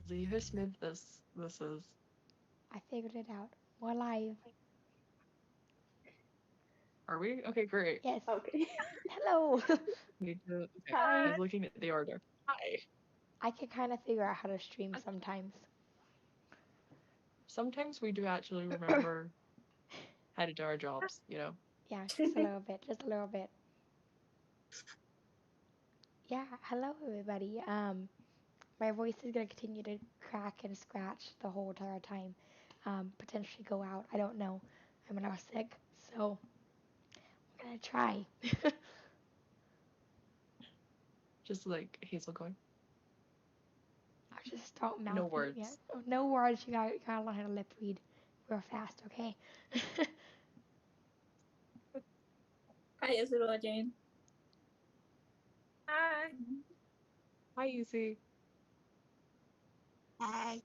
See how smooth this is. I figured it out. We're live. Are we? Okay, great. Yes. Okay. Hello. Need to. Okay, Hi. he's looking at the order. Hi. I can kind of figure out how to stream Uh, sometimes. Sometimes we do actually remember how to do our jobs. You know. Yeah, just a little bit. Just a little bit. Yeah. Hello, everybody. My voice is gonna continue to crack and scratch the whole entire time. Potentially go out. I don't know. I'm now sick, so I'm gonna try. Just like Hazel going. I just stop No mouthing it yet. words. Oh, no words. You gotta learn how to lip read real fast, okay? Hi, Isabella Jane. Hi. Hi, Easy. Hi.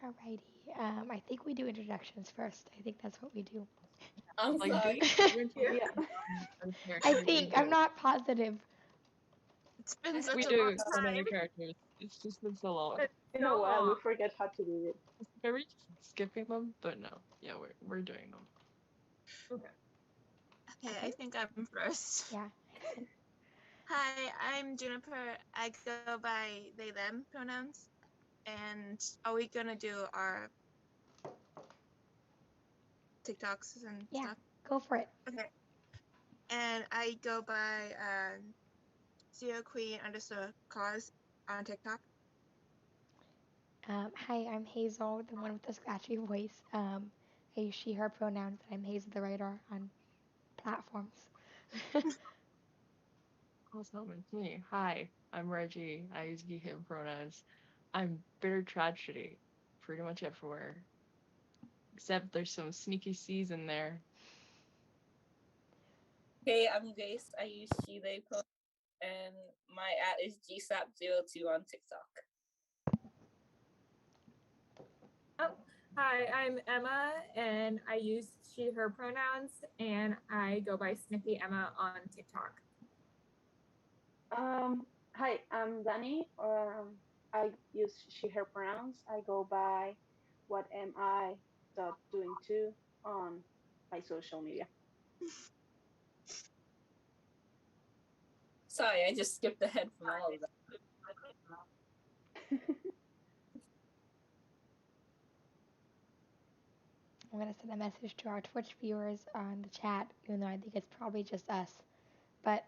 Alrighty. I think we do introductions first. I think that's what we do. I'm Like, do we? sorry. We're Yeah. our I characters. We think. I'm do. not positive. It's been We such a long do on other time. characters. It's just been so long. It's In a so while, we long. forget how to do it. Are we just skipping them? But no. Yeah, we're doing them. Okay. Okay, I Okay. think I'm first. Yeah. Hi, I'm Juniper. I go by they them pronouns. And are we gonna do our TikToks and Yeah. stuff? Go for it. Okay. And I go by Zero Queen underscore cause on TikTok. Hi, I'm Hazel, the one with the scratchy voice. I use she, her pronouns. I'm Hazel the writer on platforms. Awesome, it's me. Hi, I'm Reggie. I use he, him pronouns. I'm bitter tragedy pretty much everywhere. Except there's some sneaky C's in there. Hey, I'm Grace. I use she, they, pro, and my at is gsap02 on TikTok. Oh, hi, I'm Emma, and I use she, her pronouns, and I go by Snippy Emma on TikTok. Hi, I'm Danny. I use she, her pronouns. I go by what am I dot doing too on my social media. Sorry, I just skipped ahead from all of that. I'm gonna send a message to our Twitch viewers on the chat, even though I think it's probably just us. But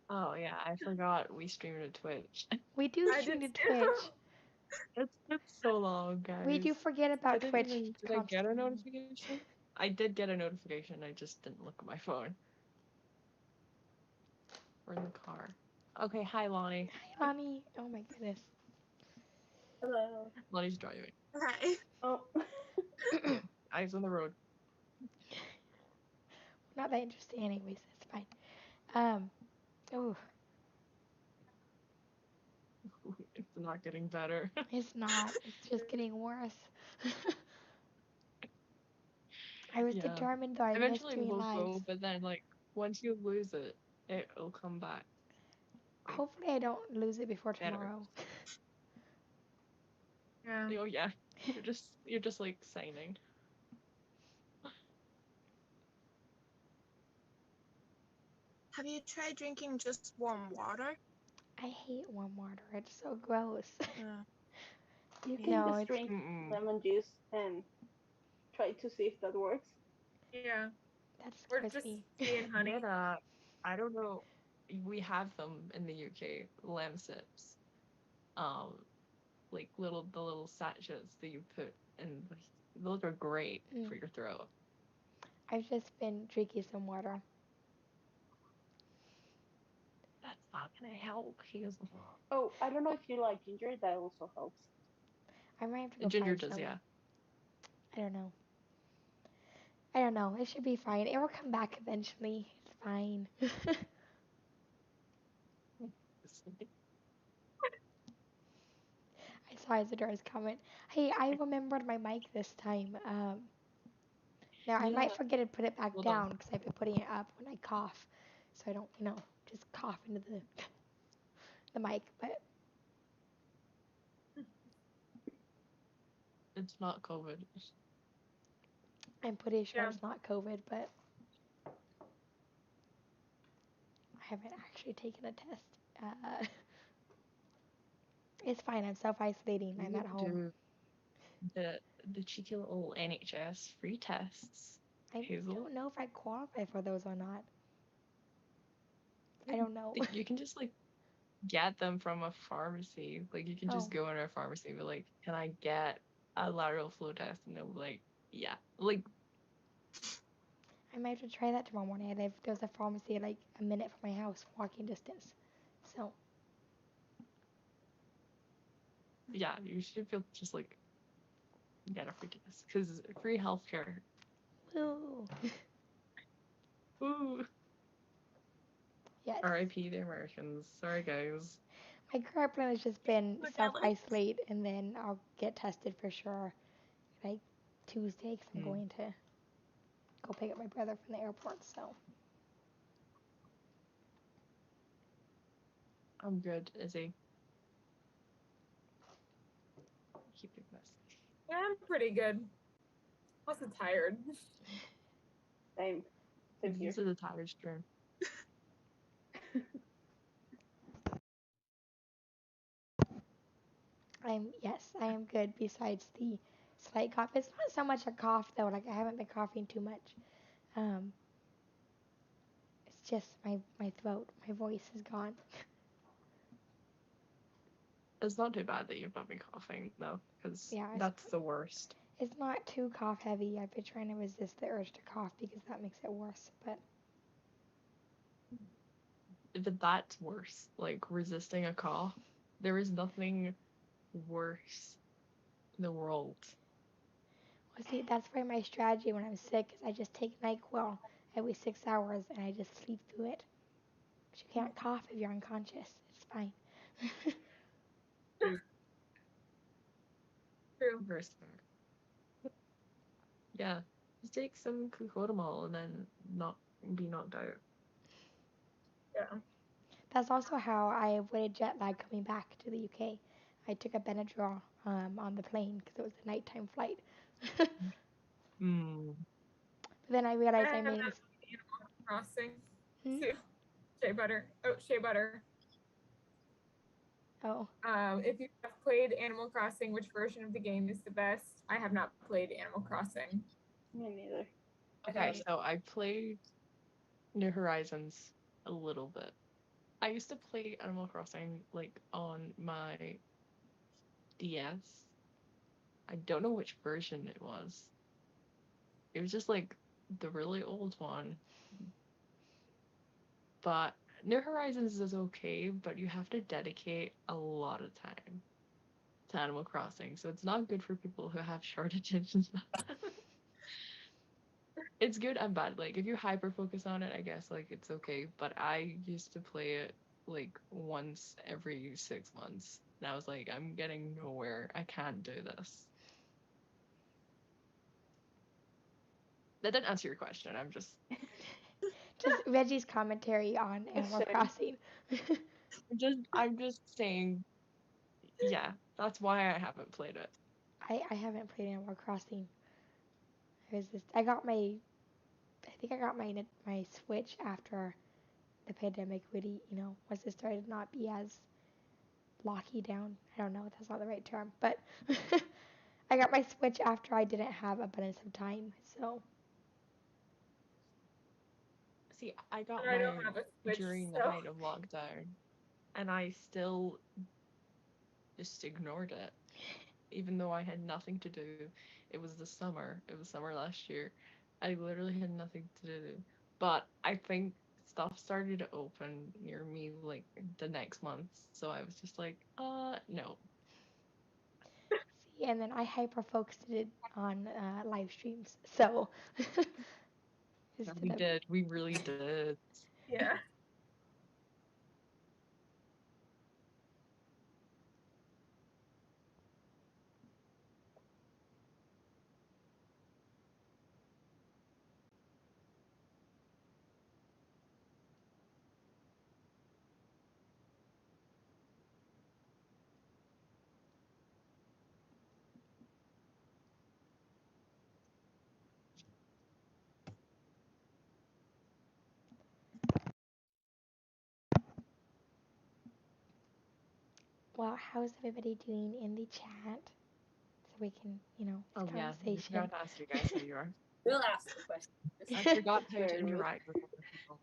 Oh yeah, I forgot we stream to Twitch. we do I stream did to too. Twitch. It's been so long, We guys. do forget I about didn't Twitch even did I get a constantly. notification? I did get a notification, I just didn't look at my phone. We're in the car. Okay, hi Lonnie. Hi, Lonnie. Oh my goodness. Hello. Lonnie's driving. Hi. Oh. Eyes on the road. Not that interesting, anyways. It's fine. Um. Oh, It's not getting better. it's not. It's just getting worse. I was Yeah. determined though. I missed Eventually it doing will lives. go, but then like once you lose it, it'll come back. Like Hopefully, I don't lose it before better. tomorrow. Yeah. Oh yeah. You're just like signing. Have you tried drinking just warm water? I hate warm water. It's so gross. Uh, You me can No, just neither. it's drink Mm-mm. lemon juice and try to see if that works. Yeah. that Or scares just me. tea and honey. But I don't know. We have them in the UK, lamb sips. Um, like the little sachets that you put in. Those are great Mm. for your throat. I've just been drinking some water. That's not gonna help. Oh, I don't know if you like ginger. That also helps. I might have to go Ginger find does, some. yeah. I don't know. I don't know. It should be fine. It will come back eventually. It's fine. I saw Isidora's comment. Hey, I remembered my mic this time. Now I Yeah. might forget to put it back Hold on. down because I've been putting it up when I cough, so I don't, just cough into the. the mic, but It's not COVID. I'm pretty sure Yeah. it's not COVID, but I haven't actually taken a test. It's fine. I'm self-isolating. I'm You at home. do the cheeky little NHS free tests, I Hazel. don't know if I qualify for those or not. I don't know. You can just like get them from a pharmacy. Like you can Oh, just go in a pharmacy and be like, "Can I get a lateral flow test?" And they'll be like, "Yeah." Like I might have to try that tomorrow morning. There's a pharmacy like a minute from my house, walking distance. So, yeah, you should feel just like get a free test because free healthcare. woo. Ooh. Yes. R.I.P. the Americans. Sorry, guys. My current plan has just been Look, self-isolate, and then I'll get tested for sure, like Tuesday, because I'm Hmm. going to go pick up my brother from the airport. So, I'm good, Izzy. Keep it this. Yeah, I'm pretty good. Also tired. Same. Same here. This is a tired stream. I am good. Besides the slight cough, it's not so much a cough though. Like I haven't been coughing too much. Um, it's just my throat, my voice is gone. It's not too bad that you've not been coughing though, because Yeah, that's the worst. it's not too cough heavy. I've been trying to resist the urge to cough because that makes it worse. But But that's worse. Like resisting a cough. There is nothing worse in the world. well, see, that's why my strategy when I'm sick is I just take NyQuil every 6 hours and I just sleep through it. But you can't cough if you're unconscious. It's fine. True. Versus, yeah, just take some Kukotamol and then not be knocked out. Yeah. That's also how I avoided jet lag coming back to the UK. I took a Benadryl on the plane because it was a nighttime flight. But Hmm. then I realized I I have made a not played Animal Crossing. Hmm? Too. Shea butter. Oh, shea butter. Oh, If you have played Animal Crossing, which version of the game is the best? I have not played Animal Crossing. Me neither. Okay, so I played New Horizons a little bit. I used to play Animal Crossing like on my DS. I don't know which version it was. It was just like the really old one. But New Horizons is okay, but you have to dedicate a lot of time to Animal Crossing, so it's not good for people who have short attention span. It's good and bad. Like if you hyper focus on it, I guess like it's okay. But I used to play it like once every 6 months. And I was like, I'm getting nowhere. I can't do this. That didn't answer your question. just Reggie's commentary on Animal Same. Crossing. I'm just saying, yeah, that's why I haven't played it. I haven't played Animal Crossing. I got my I think I got my Switch after the pandemic really, once it started to not be as locky down. I don't know if that's not the right term, but I got my Switch after I didn't have abundance of time. So See, I got I don't mine have a Switch, during the so height of lockdown, and I still just ignored it, even though I had nothing to do. It was the summer. It was summer last year. I literally had nothing to do. But I think stuff started to open near me like the next month, so I was just like, no. see, and then I hyper focused it on live streams. So Yeah, instead we of did. We really did. yeah. Well, how's everybody doing in the chat? So we can, Oh it's yeah, we conversation. forgot to ask you guys how you are. We'll ask the question. I forgot how to Very rude. interact with other people.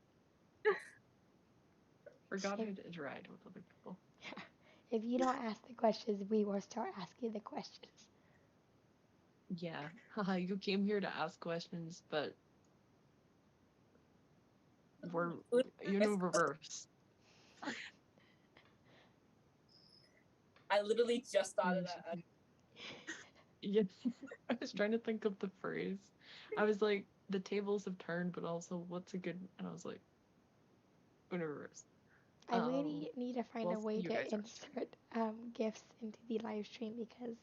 Forgot how If- to interact with other people. If you don't ask the questions, we will start asking the questions. Yeah, haha, you came here to ask questions, but we're reverse. I literally just thought of that. Yeah, I was trying to think of the phrase. I was like, the tables have turned, but also, what's a good? And I was like, universe. I really need to find a well, way you to guys are insert GIFs into the live stream because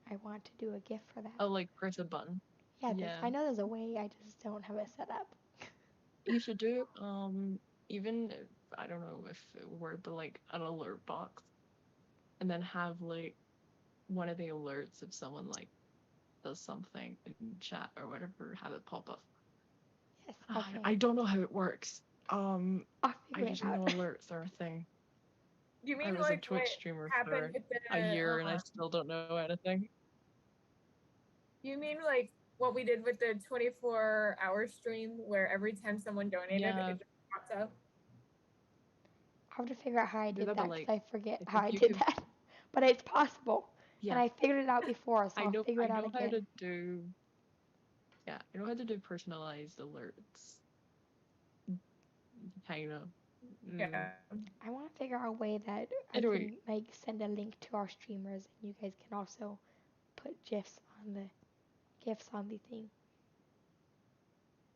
I want to do a GIF for that. Oh, like press a button. Yeah, I know there's a way, I just don't have it set up. You should do even if, I don't know if it would work, but like an alert box, and then have like one of the alerts if someone like does something in chat or whatever, have it pop up. Yes, okay. I don't know how it works. I'll I figure just it out. know alerts are a thing. You mean I was like a Twitch what streamer happened for with the, a year and I still don't know anything. You mean like what we did with the 24-hour stream where every time someone donated, it just pops up? I'll have to figure out how I did that because like, I forget how I did that. But it's possible. Yeah. And I figured it out before, so I'll figure it out again. I know how to do personalized alerts. Kind of. Yeah. I want to figure out a way that I can like send a link to our streamers, and you guys can also put GIFs on the thing.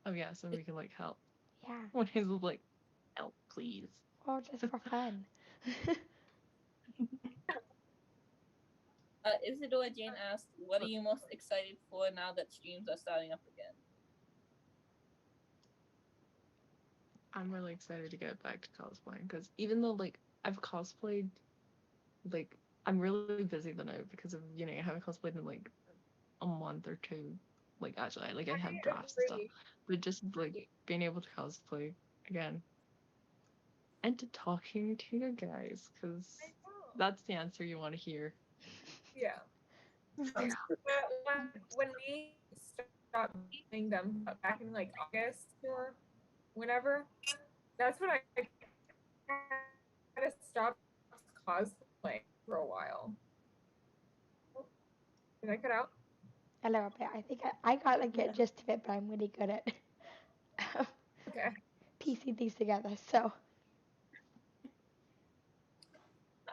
Oh yeah, so we can like help. Yeah. When he's like, help, please. Well, just for fun. Isadora Jane asked, "What are you most excited for now that streams are starting up again?" I'm really excited to get back to cosplaying because even though like I've cosplayed, like I'm really busy the now because of I haven't cosplayed in like a month or two. Like actually, I have drafts and stuff, but just like being able to cosplay again and to talking to you guys because that's the answer you want to hear. Yeah. When we stopped doing them back in like August or whenever, that's when I kind of stopped cosplaying for a while. Did I cut out? A little bit. I think I got like a gist of it, but I'm really good at piecing things together. So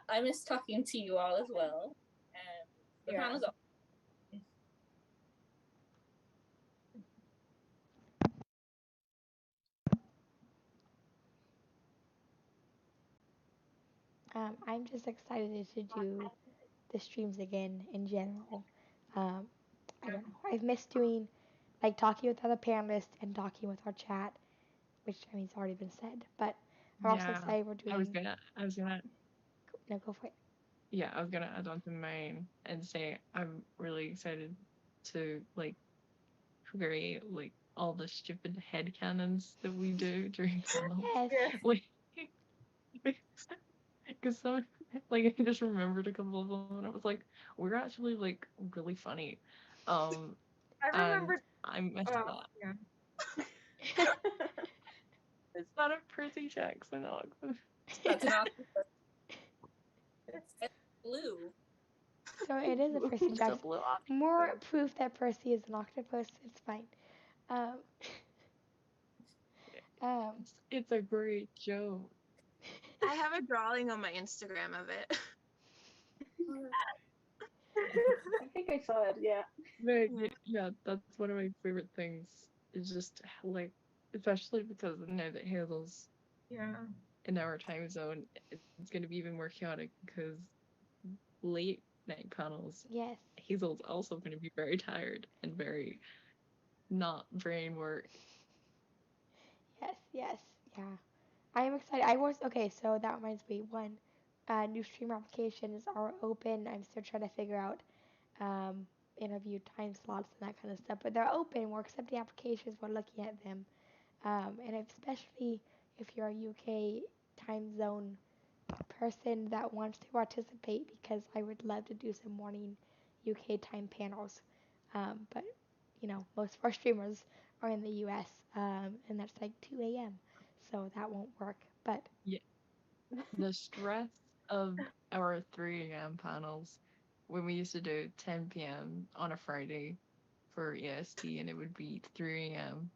I miss talking to you all as well, and the panel's up. I'm just excited to do the streams again in general. I don't know. I've missed doing like talking with other panelists and talking with our chat, which I mean it's already been said. But I'm also excited we're doing. I was gonna. No, go for it. Yeah, I was gonna add on to mine and say I'm really excited to like create like all the stupid headcanons that we do during panels. Like, because some like I just remembered a couple of them and I was like, we're actually like really funny. I remember. I messed up. Yeah. It's not a Percy Jackson. That's an octopus. It's blue. So it is a Percy Jackson. More proof that Percy is an octopus. It's fine. It's a great joke. I have a drawing on my Instagram of it. I think I saw it, yeah. Yeah, that's one of my favorite things. Is just like, especially because now that Hazel's in our time zone, it's going to be even more chaotic because late night panels. Yes. Hazel's also going to be very tired and very not brain work. Yes, yeah. I am excited. So that reminds me, one, new stream applications are open. I'm still trying to figure out interview time slots and that kind of stuff, but they're open. We're accepting applications. We're looking at them, and especially if you're a UK time zone person that wants to participate because I would love to do some morning UK time panels. But most of our streamers are in the US, and that's like 2 a.m. So that won't work. But Yeah. The stress of our 3 a.m. panels when we used to do 10 p.m. on a Friday for EST and it would be 3 a.m.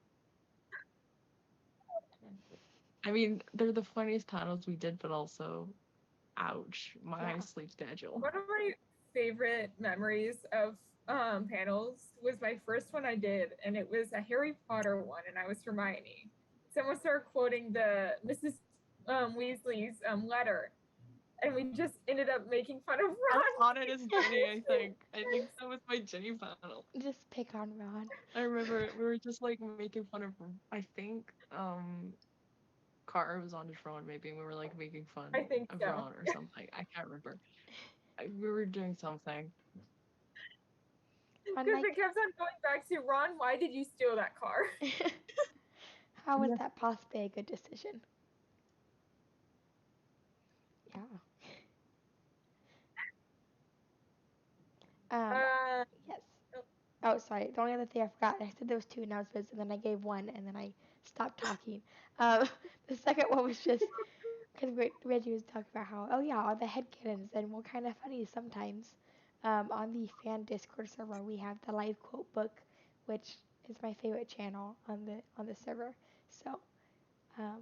I mean, they're the funniest panels we did, but also, ouch, my yeah, sleep schedule. One of my favorite memories of panels was my first one I did, and it was a Harry Potter one, and I was Hermione. Someone started quoting the Mrs. Weasley's letter, and we just ended up making fun of I was Ron. on it as Jenny, I think. I think that was my Jenny panel. just pick on Ron. I remember we were just like making fun of, I think, Carter was on his Ron maybe, and we were like making fun I think of so. Ron or something. I can't remember. We were doing something. Ron, Because like, it kept on going back to Ron, why did you steal that car? how was Yeah. that possibly a good decision? Yeah. Uh, Yes. Oh, sorry. The only other thing I forgot, I said there was two announcements, and then I gave one, and then I stopped talking. Um, the second one was just because Reggie was talking about how, oh yeah, all the headcanons, and we're kind of funny sometimes. On the fan Discord server, we have the live quote book, which is my favorite channel on the server. So, um,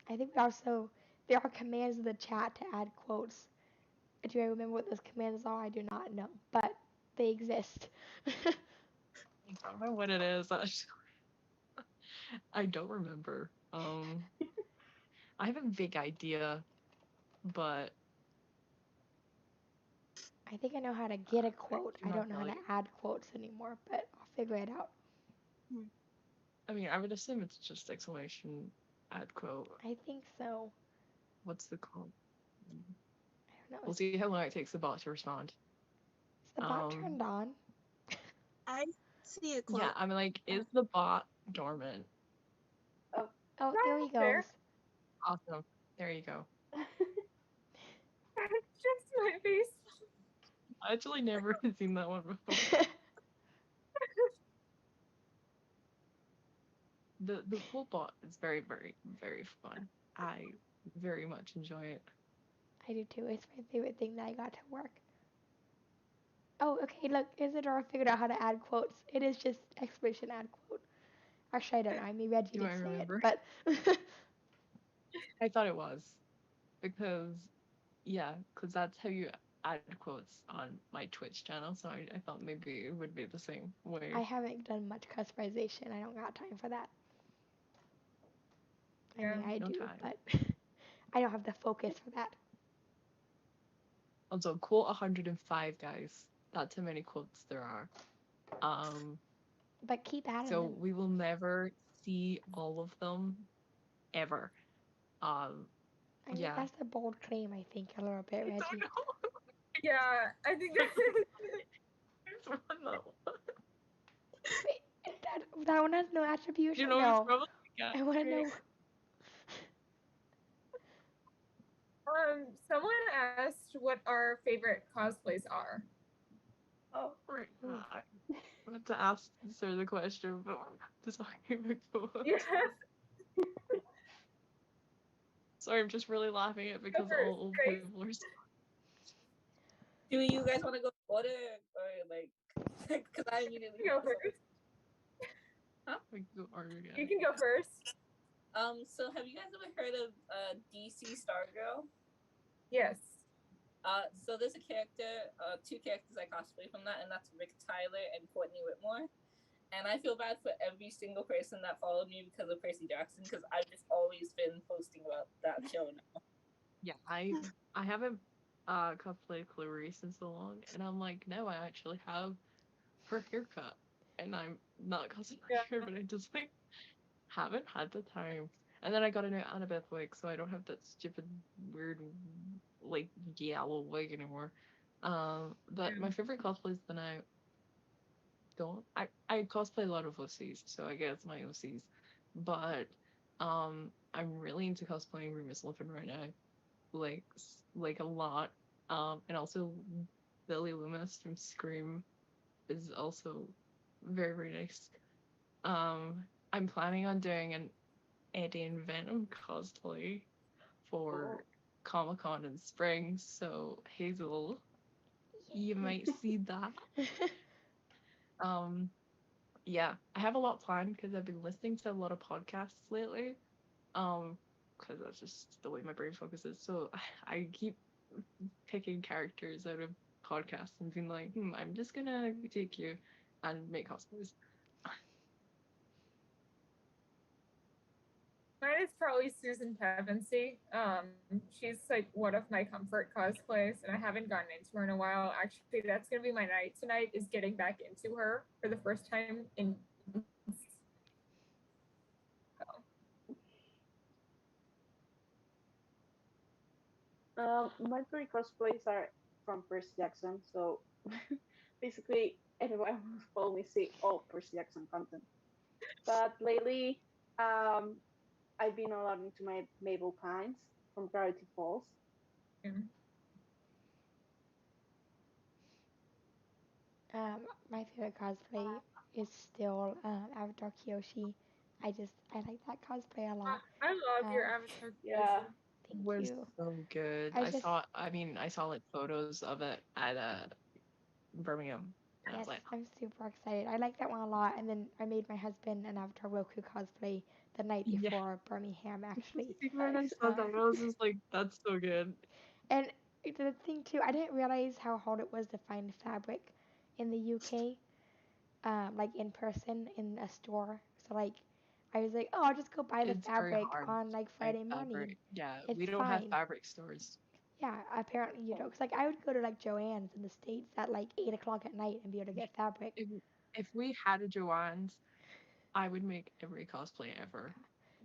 I think we also there are commands in the chat to add quotes. Do I remember what those commands are? I do not know, but they exist. I don't know what it is. I don't remember. I have a big idea, but I think I know how to get a I quote. do I not don't know how tell to you. add quotes anymore, but I'll figure it out. I mean, I would assume it's just exclamation add quote. I think so. What's the quote? I don't know. We'll see how long it takes the bot to respond. Is the bot turned on? I see a Yeah, quote. I'm like, is the bot dormant? Oh, there he right there. goes. Awesome. There you go. Just my face. I actually never seen that one before. The full bot is very, very, very fun. I very much enjoy it. I do too. It's my favorite thing that I got to work. Oh, okay, look, Isadora figured out how to add quotes. It is just exclamation add quote. Actually, I don't know. I mean, Reggie Do did I say it, remember? but I thought it was because yeah, because that's how you add quotes on my Twitch channel. So I thought maybe it would be the same way. I haven't done much customization. I don't got time for that. I Yeah. mean, I No do, time. but I don't have the focus for that. Also, quote 105, guys. That's how many quotes there are. But keep adding So them. we will never see all of them ever. Um, I mean, yeah. that's a bold claim, I think, a little bit, I don't Reggie. know. Yeah, I think that's There's one that one. Wait, that one has no You attribution? know, it's No. probably yeah. I want to know. someone asked what our favorite cosplays are. Oh, Right. Ooh. I wanted to answer the question, but I'm talking about Yes. Sorry, I'm just really laughing at because First, all old Grace. people are so Do you guys want to go order or like? Because I immediately You go first. like go order You again. can go first. So have you guys ever heard of DC Stargirl? Yes. So there's a character, two characters I cosplay from that, and that's Rick Tyler and Courtney Whitmore. And I feel bad for every single person that followed me because of Percy Jackson, because I've just always been posting about that show now. Yeah, I haven't cosplayed Clarice in so long, and I'm like, no, I actually have her haircut, and I'm not cosplaying her, but I just like haven't had the time. And then I got a new Annabeth wig, so I don't have that stupid weird like yellow wig anymore. But my favorite cosplays that I don't I cosplay a lot of OCs, so I guess my OCs. But I'm really into cosplaying Remus Lupin right now. like a lot. And also Billy Loomis from Scream is also very, very nice. I'm planning on doing an Eddie and Venom cosplay for Oh, Comic Con in spring. So Hazel, you might see that. Um, yeah, I have a lot planned because I've been listening to a lot of podcasts lately. Um, because that's just the way my brain focuses. So I keep picking characters out of podcasts and being like, I'm just gonna take you and make cosplays. Mine is probably Susan Pevensey. She's like one of my comfort cosplays, and I haven't gotten into her in a while. Actually, that's gonna be my night tonight. Is getting back into her for the first time in months. So, my three cosplays are from Percy Jackson, so basically everyone who follow me see all Percy Jackson content. But lately, um, I've been a lot into my Mabel Pines from Gravity Falls. mm. Um, my favorite cosplay is still Avatar Kyoshi. I like that cosplay a lot. I love your Um, avatar Yeah, Kyoshi. thank Was you. so good. I just I saw like photos of it at Birmingham, and I was Yes, like, I'm super excited. I like that one a lot. And then I made my husband an Avatar Roku cosplay the night yeah. before Birmingham, actually. See, when I nice. saw that, I was just like, that's so good. And the thing too, I didn't realize how hard it was to find fabric in the UK, like in person in a store. So like, I was like, oh, I'll just go buy the It's very fabric hard on to like find Friday morning. fabric. Yeah, we It's don't have fine. fabric stores. Yeah, apparently you don't. Cause like I would go to like Joann's in the States at like 8 o'clock at night and be able to get fabric. If if we had a Joann's, I would make every cosplay ever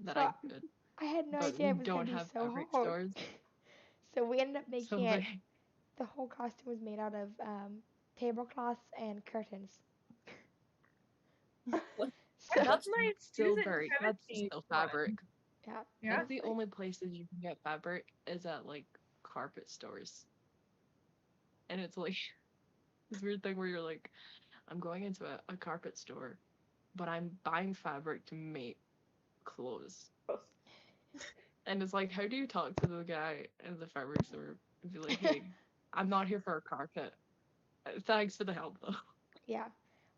that So I could. I had no But idea we it was gonna don't be have so fabric hard. stores, So we ended up so making it. like, The whole costume was made out of tablecloths and curtains. What? So I love that's my still Susan very that's Pevensey still fabric. one. yeah, Yeah. Like it's the like only places you can get fabric is at like carpet stores, and it's like this weird thing where you're like, I'm going into a carpet store, but I'm buying fabric to make clothes. And it's like, how do you talk to the guy in the fabric store and be like, hey, I'm not here for a carpet. Thanks for the help, though. yeah.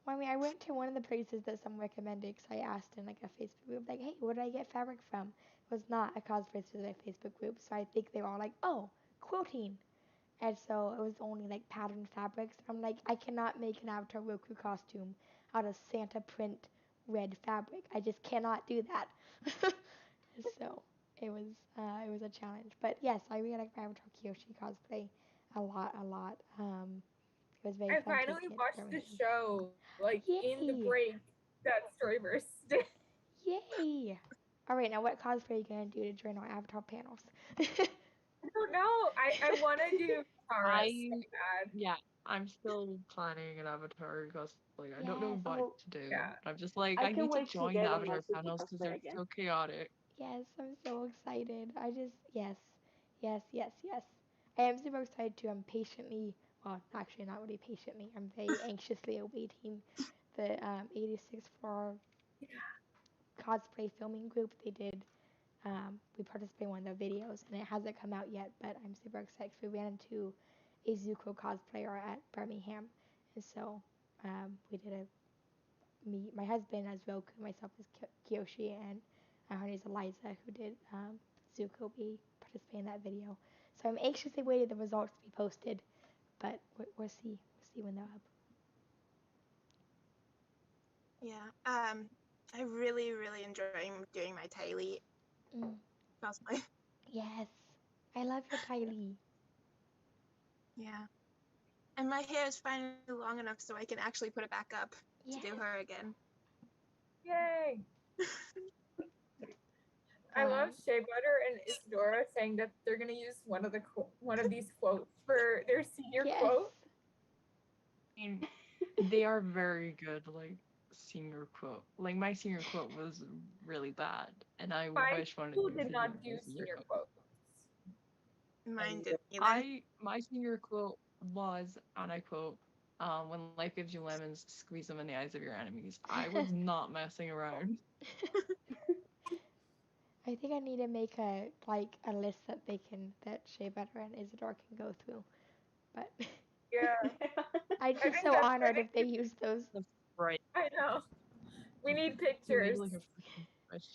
Well, I mean, I went to one of the places that someone recommended because I asked in like a Facebook group, like, hey, where do I get fabric from? It was not a cosplay specific Facebook group, so I think they were all like, oh, quilting. And so it was only like patterned fabrics. I'm like, I cannot make an Avatar Roku costume out of Santa print red fabric. I just cannot do that. So it was a challenge. But yes, I really like my Avatar Kyoshi cosplay a lot, a lot. It was very I fun finally taking it to watched the Birmingham. show, like in the Yay! break that Storyverse did. Yay! All right, now what cosplay are you gonna do to join our Avatar panels? I don't know. I want to do Tara so I, bad. yeah, I'm still planning an Avatar cosplay. I don't know Yes, what Oh, to do. Yeah. But I'm just like, I I can't need to wait to join the get in Avatar Natsuki panels because cosplay they're again. so chaotic. yes, I'm so excited. I just yes, yes, yes, yes. I am super excited too. I'm patiently, well, actually not really patiently. I'm very anxiously awaiting the 86 floor cosplay filming group. They did. We participated in one of their videos, and it hasn't come out yet. But I'm super excited. 'Cause we ran into a Zuko cosplayer at Birmingham, and so we did a me, my husband as Roku, myself as Kyoshi, and her name is Eliza, who did Zuko be participate in that video. So I'm anxiously waiting the results to be posted, but we'll see. We'll see when they're up. Yeah. I really, really enjoy doing my Tylee Mm, cosplay. yes, I love your Tylee. Yeah. And my hair is finally long enough so I can actually put it back up to do Yes. her again. Yay. I love Um, Shea Butter and Isadora saying that they're gonna use one of these quotes for their senior yes. quote. I mean, they are very good, like, senior quote. Like, my senior quote was really bad, and I Mine wish one of people them did to do not my do senior senior quote. quotes. Mine didn't either. My senior quote was, and I quote, when life gives you lemons, squeeze them in the eyes of your enemies. I was not messing around. I think I need to make a list that Shea Butter and Isidore can go through. But Yeah, I'd I be think so that's honored right. if they used those. That's right. I know. We need You made pictures. like a freaking wish.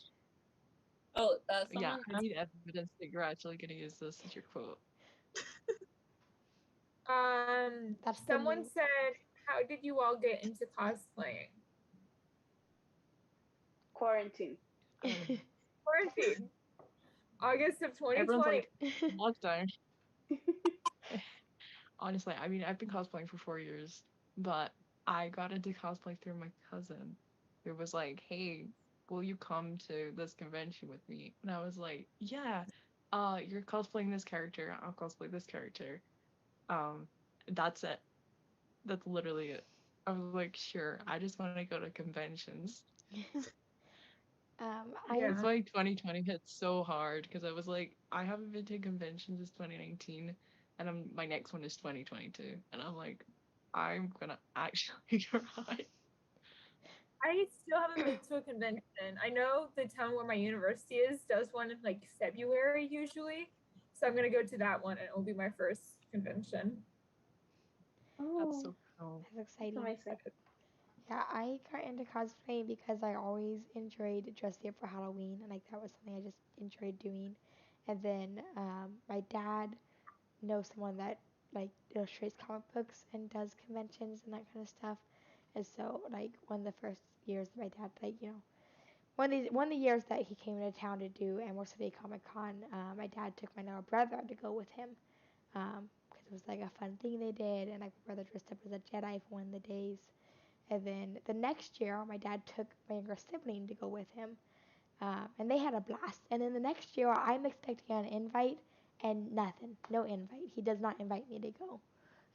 Oh, Yeah, someone I need evidence that you're actually gonna use this as your quote. That's the Someone new. said, "How did you all get into cosplaying?" Quarantine. Quarantine, August of Everyone's 2020. like, lockdown. Honestly, I mean, I've been cosplaying for 4 years, but I got into cosplay through my cousin, who was like, "Hey, will you come to this convention with me?" And I was like, "Yeah, you're cosplaying this character. I'll cosplay this character." Um, that's it. That's literally it. I was like, "Sure, I just want to go to conventions." I That's why 2020 hit so hard because I was like, I haven't been to conventions since 2019, and my next one is 2022, and I'm like, I'm gonna actually try. I still haven't been to a convention. I know the town where my university is does one in like February usually, so I'm gonna go to that one, and it will be my first convention. That's Oh, so cool. that's that's exciting. amazing. Yeah, I got into cosplay because I always enjoyed dressing up for Halloween, and like that was something I just enjoyed doing. And then my dad knows someone that like illustrates comic books and does conventions and that kind of stuff. And so like one of the first years that my dad one of the years that he came into town to do Emerald City Comic Con, my dad took my little brother to go with him because it was like a fun thing they did, and like my brother dressed up as a Jedi for one of the days. And then the next year, my dad took my younger sibling to go with him, and they had a blast. And then the next year, I'm expecting an invite, and nothing, no invite. He does not invite me to go,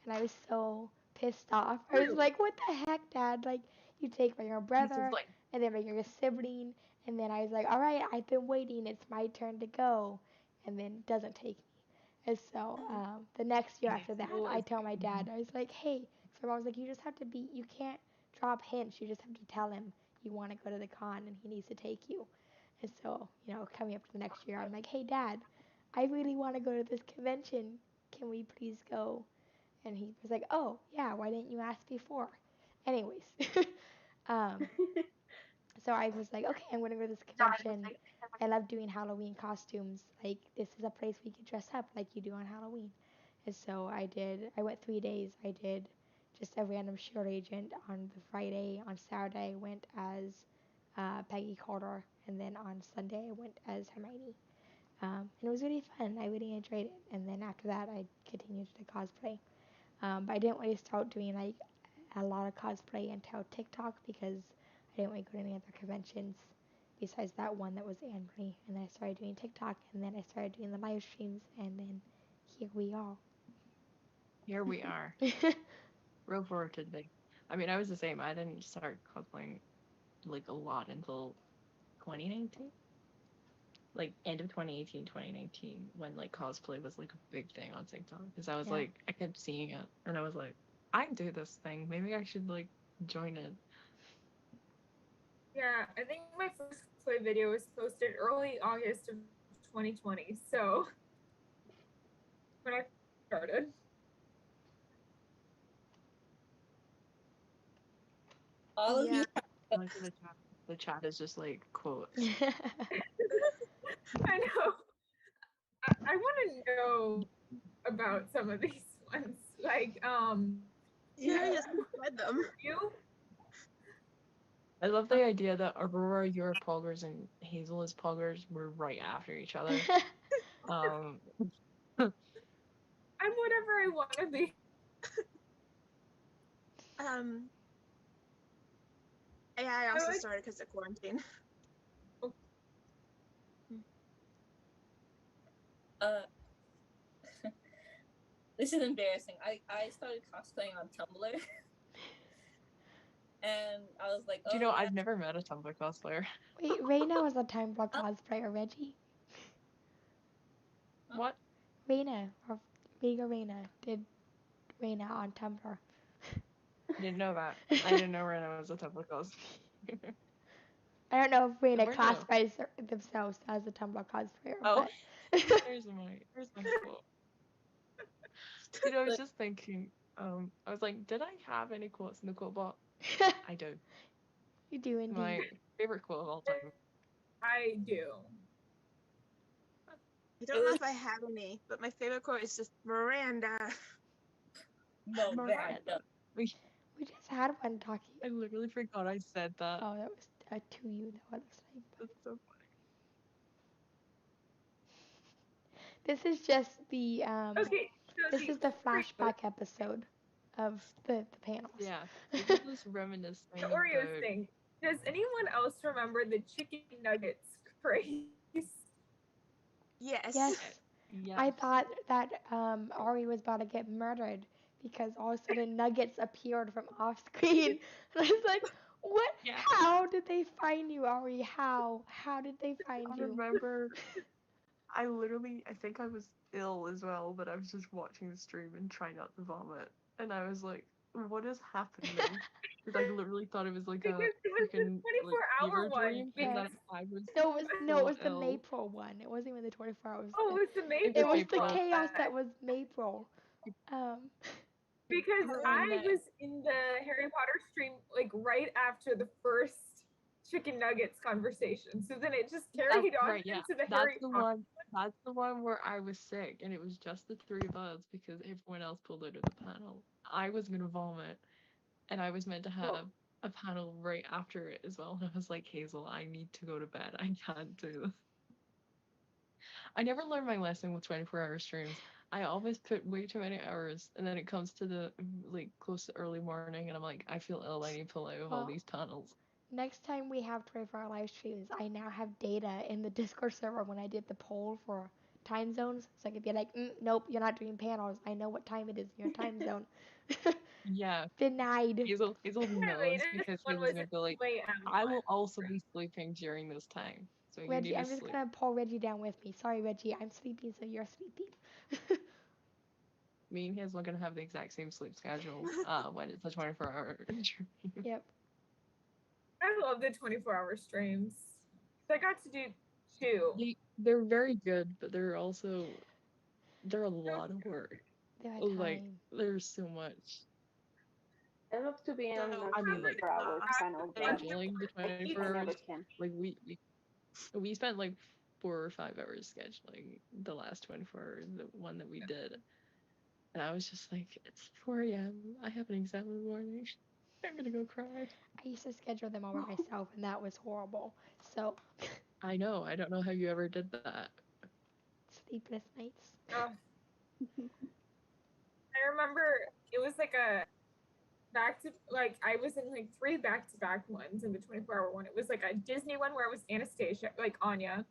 and I was so pissed off. I was like, "What the heck, Dad? Like, you take my younger He's just brother, like, and then my younger sibling." And then I was like, "All right, I've been waiting. It's my turn to go," and then doesn't take me. And so the next year after that, oh, I it's tell my dad, I was like, "Hey," so I was like, "You just have to be. You can't drop hints. You just have to tell him you want to go to the con and he needs to take you." And so, coming up to the next year, I'm like, "Hey, Dad, I really want to go to this convention. Can we please go?" And he was like, "Oh, yeah, why didn't you ask before?" Anyways, um, so I was like, "Okay, I'm going to go to this convention. I love doing Halloween costumes. Like, this is a place we could dress up like you do on Halloween." And so I went 3 days. I did just a random shield agent on the Friday. On Saturday, I went as Peggy Calder. And then on Sunday, I went as Hermione. And it was really fun. I really enjoyed it. And then after that, I continued to cosplay. But I didn't really start doing like a lot of cosplay until TikTok because I didn't really go to any other conventions besides that one that was annually. And then I started doing TikTok, and then I started doing the live streams, and then here we are. here we are. Real forward to today. I mean, I was the same. I didn't start cosplaying like a lot until 2019. Like end of 2018, 2019, when like cosplay was like a big thing on TikTok. Because I was Yeah. like, I kept seeing it, and I was like, I can do this thing. Maybe I should like join it. Yeah, I think my first play video was posted early August of 2020. So when I started. all of Yeah. you. I like the chat is just like quotes. I know. I want to know about some of these ones. Like, Yeah, just read them. you? I love the idea that Aurora, you're poggers, and Hazel is poggers were right after each other. Um, I'm whatever I want to be. Um, yeah, I also started because of quarantine. Uh, this is embarrassing. I started cosplaying on Tumblr, and I was like, do you oh know, yeah. I've never met a Tumblr cosplayer. Wait, Reina was a time block cosplayer, Reggie. What? Reina, or Big Arena, did Reina on Tumblr. Didn't know that. I didn't know Rena was a Tumblr cosplayer. I don't know if Reina Where no? classifies themselves as a Tumblr cosplayer, Oh, but there's my quote. You know, I was just thinking. I was like, did I have any quotes in the quote box? I do. you do indeed. My favorite quote of all time. I do. I don't know if I have any, but my favorite quote is just Miranda. No, Miranda. We just had one talking. I literally forgot I said that. Oh, that was to you. That looks like. That's so funny. This is just the Okay. This is the flashback episode of the panels. Yeah, we're just reminiscing The Oreos about... thing. Does anyone else remember the chicken nuggets craze? Yes. Yes. Yes. I thought that Ari was about to get murdered because all of a sudden nuggets appeared from off screen. And I was like, what? Yeah. How did they find you, Ari? How? How did they find I you? remember, I think I was ill as well, but I was just watching the stream and trying not to vomit. And I was like, what is happening? Because I literally thought it was like a Because it was the freaking 24-hour fever one. dream. And Yes. then I was No, it was the ill. Maypro one. It wasn't even the 24 hours. Oh, it was the Maple. It was the Maypro. chaos that was Maypro. Because Oh, I no. was in the Harry Potter stream like right after the first chicken nuggets conversation. So then it just carried on Right, yeah. into the That's Harry the Potter. one. That's the one where I was sick, and it was just the three of us because everyone else pulled out of the panel. I was gonna vomit, and I was meant to have a panel right after it as well. And I was like, Hazel, I need to go to bed. I can't do this. I never learned my lesson with 24-hour streams. I always put way too many hours, and then it comes to the like close to early morning, and I'm like, I feel ill. I need to pull out of all Well, these panels. Next time we have 24-hour live streams, I now have data in the Discord server when I did the poll for time zones. So I could be like, nope, you're not doing panels. I know what time it is in your time zone. Yeah. Denied. Hazel knows latest because one he was was going to be like, 2 a.m. I will also be sleeping during this time. So you Reggie, need to I'm just sleep. gonna pull Reggie down with me. Sorry, Reggie, I'm sleeping, so you're sleeping. Me and Hazel are going to have the exact same sleep schedule when it's a 24-hour stream. Yep. I love the 24-hour streams. So I got to do 2. They're very good, but they're a lot of work. There are Like, time. there's so much. I love to be on So, a I mean, like, 24-hour panel, but scheduling the I 24 never hours, can. like, we spent like 4 or 5 hours scheduling the last 24 hours, the one that we did. And I was just like, it's 4 a.m. I have an exam in the morning. I'm gonna go cry. I used to schedule them all by myself, and that was horrible. So, I know. I don't know how you ever did that. sleepless nights. I remember it was like a I was in like 3 back-to-back ones in the 24-hour one. It was like a Disney one where it was Anastasia, like Anya.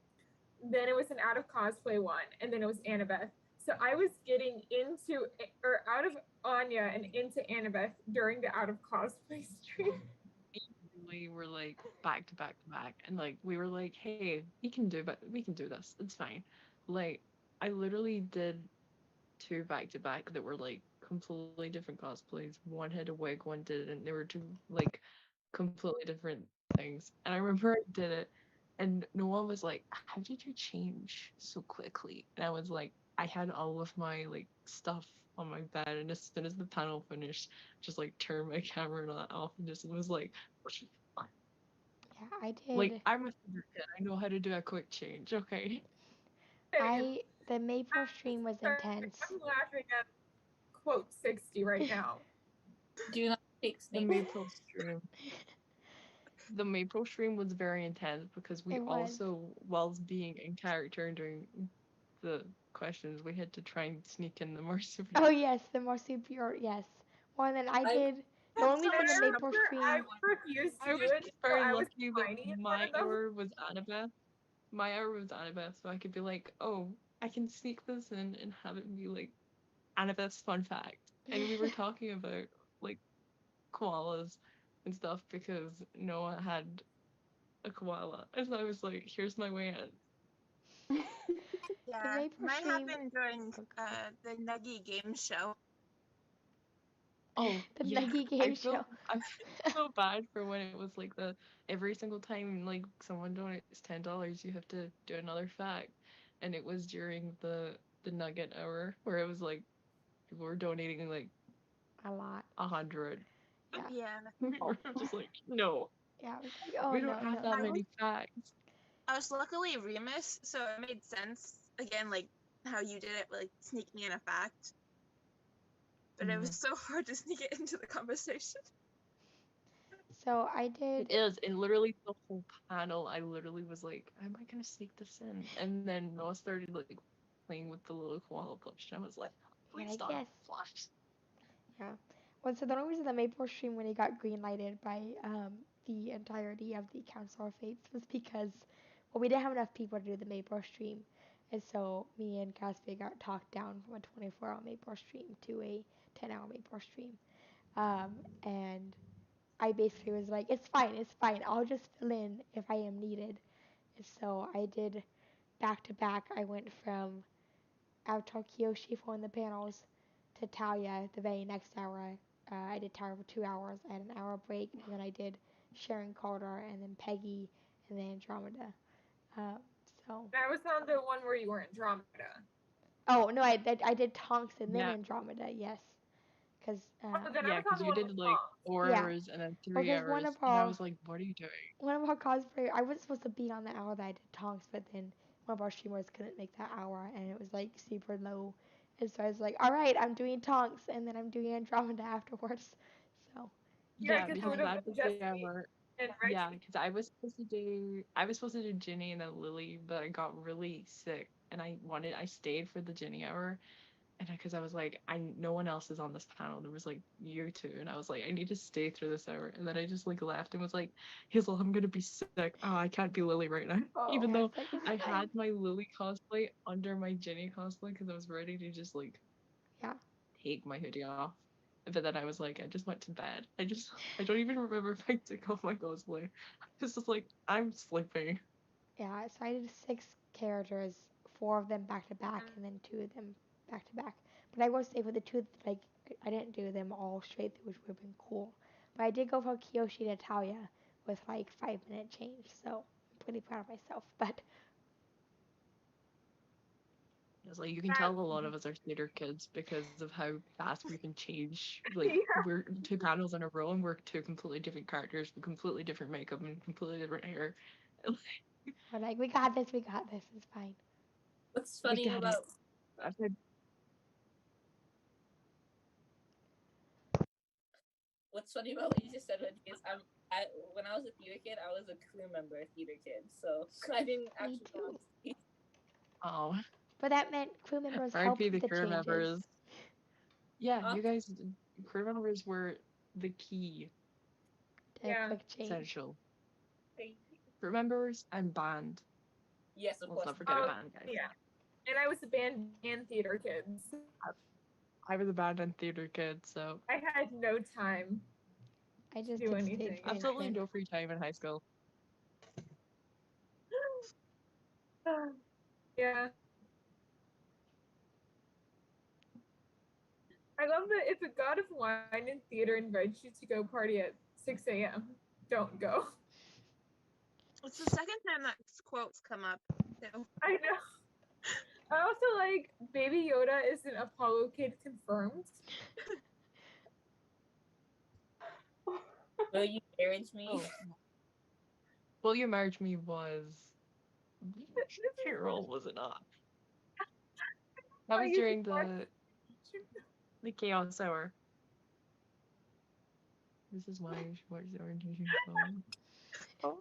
Then it was an out of cosplay one, and then it was Annabeth. So I was getting into or out of Anya and into Annabeth during the out of cosplay stream. We were like back to back to back, and like we were like, hey, we can do this. It's fine. Like I literally did 2 back to back that were like completely different cosplays. One had a wig, one didn't. They were 2 like completely different things. And I remember I did it, and Noah was like, how did you change so quickly? And I was like, I had all of my like stuff on my bed, and as soon as the panel finished, just like turned my camera off and just was like, Yeah, I did. like I'm a theater kid. I know how to do a quick change. Okay. The Maypro stream was intense. I'm laughing at quote 60 right now. Do not take The snakes. Maple stream. The Maple stream was very intense because we It was. also, whilst being in character and doing the questions, we had to try and sneak in the marsupial. Oh yes, the marsupial. Yes. Well, then I did. The only week in the Maple stream. I refused to I do was it. just very I was lucky tiny that in my front of them. hour was Annabeth. My hour was Annabeth, so I could be like, oh, I can sneak this in and have it be like Annabeth's fun fact. And we were talking about like koalas and stuff because Noah had a koala. And so I was like, here's my way in. Yeah, maple mine stream. happened during Oh, go ahead. the Nuggy game show. Oh The yeah, Nuggy I game feel show. I feel so bad for when it was like the every single time like someone donates $10, you have to do another fact, and it was during the nugget hour where it was like people were donating like A lot. 100. Yeah. Yeah, We were just like, no, Yeah. I was like, oh we don't no, have no, that I no. was many facts. I was luckily Remus, so it made sense again, like how you did it, like sneak me in a fact. But it was so hard to sneak it into the conversation. So I It did. is, and literally the whole panel, I literally was like, "Am I gonna sneak this in?" And then Noah started like playing with the little koala plush, and I was like, Yeah, "Please I stop, guess. plush." Yeah. Well, so the only reason the maple stream when it got green lighted by the entirety of the Council of Fates was because, well, we didn't have enough people to do the maple stream, and so me and Casper got talked down from a 24-hour maple stream to a 10-hour maple stream. And I basically was like, it's fine. I'll just fill in if I am needed. And so I did back to back. I went from Avatar Kyoshi for one of the panels to Talia the very next hour. I did Talia for 2 hours. I had an hour break, and then I did Sharon Calder, and then Peggy, and then Andromeda. Uh, so, I was on the one where you were Andromeda. oh no, I did Tonks and then Yeah, Andromeda. Yes, because Oh, then I yeah, was on because the you one did with like Tom. yeah, 4 hours and then well, three because one of hours, and I our was like, "What are you doing?" cosplayers, I was supposed to be on the hour that I did Tonks, but then one of our streamers couldn't make that hour, and it was like super low. And so I was like, all right, I'm doing Tonks, and then I'm doing Andromeda afterwards. So, Yeah, Yeah, because it would because have that been was just the me hour. and Yeah, Reggie. because I was supposed to do Ginny and then Lily, but I got really sick, and I stayed for the Ginny hour, and because I was like, no one else is on this panel. There was like you two, and I was like, I need to stay through this hour, and then I just like left and was like, Hazel, I'm gonna be sick. Oh, I can't be Lily right now, even Oh, yeah, though it's like, it's I fine. had my Lily cosplay under my Ginny cosplay because I was ready to just like Yeah. take my hoodie off. But then I was like, I just went to bed. I don't even remember if I took off my cosplay. I was just like, I'm sleeping. Yeah, so I did 6 characters, 4 of them back to back, and then 2 of them back to back. But I will say for the two, like, I didn't do them all straight through, which would have been cool. But I did go from Kyoshi to Talia with like 5 minute change, so I'm pretty proud of myself. But It's like you can That, tell a lot of us are theater kids because of how fast we can change. Like yeah. we're 2 panels in a row and we're 2 completely different characters with completely different makeup and completely different hair. we're like, we got this, we got this, it's fine. What's We funny got it. about I said, what's funny about what you just said, Wendy, is when I was a theater kid, I was a crew member theater kid, so I didn't Me actually too. get oh, But that meant crew members helped RIP with the the crew changes. members. Yeah, to. you guys, crew members were the key, The Yeah. quick change. essential. Crew members and band. Yes, of Let's course. not forget a Oh, band, guys. yeah. And I was a band and theater kid. So I was a band and theater kid, so I had no time I to just do did stage anything. absolutely management. no free time in high school. Yeah. I love that if a god of wine and theater invites you to go party at 6 a.m., don't go. It's the second time that quote's come up. So. I know. I also like Baby Yoda is an Apollo kid confirmed. Will you marriage me? Oh, Will You Marriage Me was This is Carol, was it not? That why was you should during watch. the chaos hour. This is why you should watch the orientation film. Oh,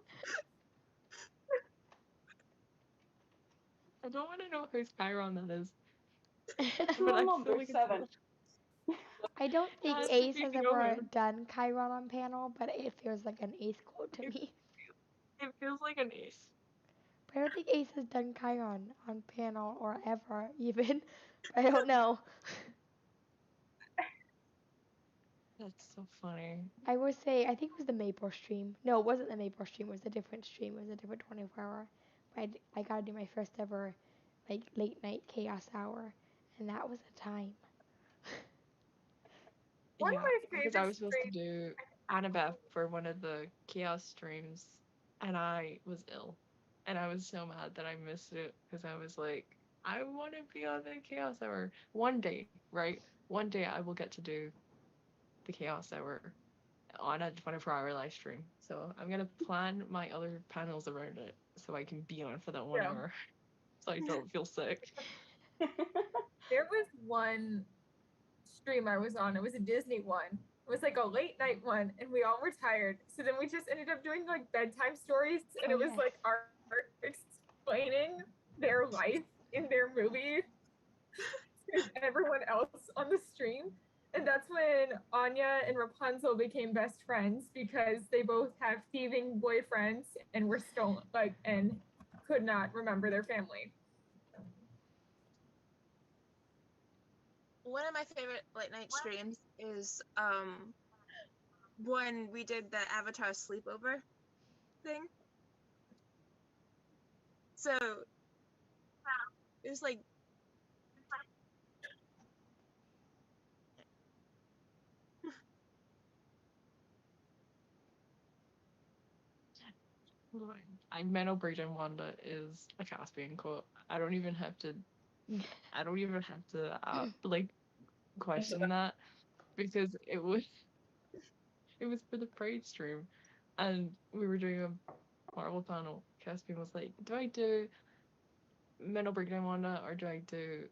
I don't want to know whose Chiron that is, It's but rule I feel number like it's 7. I don't it think has to Ace be has ever Fiona. done Chiron on panel, but it feels like an Ace quote to It, me. it feels like an ace. But I don't think Ace has done Chiron on panel or ever even. But I don't know. That's so funny. I would say I think it was the Maple stream. No, it wasn't the Maple stream. It was a different stream. It was a different 24-hour. But I gotta do my first ever like late night chaos hour, and that was a time. One of Yeah, my because I favorite was supposed to streams. do Annabeth for one of the chaos streams, and I was ill, and I was so mad that I missed it because I was like, I want to be on the chaos hour one day, right? One day I will get to do the chaos hour on a 24-hour live stream. So I'm gonna plan my other panels around it so I can be on for that 1 hour, so I don't feel sick. There was one stream I was on. It was a Disney one. It was like a late night one, and we all were tired. So then we just ended up doing like bedtime stories, and Oh, it was yes. like art explaining their life in their movie to everyone else on the stream. And that's when Anya and Rapunzel became best friends because they both have thieving boyfriends and were stolen, like, and could not remember their family. One of my favorite late night streams is when we did the Avatar sleepover thing. So it was like I mental breakdown Wanda is a Caspian quote. I don't even have to like question that because it was for the parade stream, and we were doing a Marvel panel. Caspian was like, "Do I do mental breakdown Wanda or do I do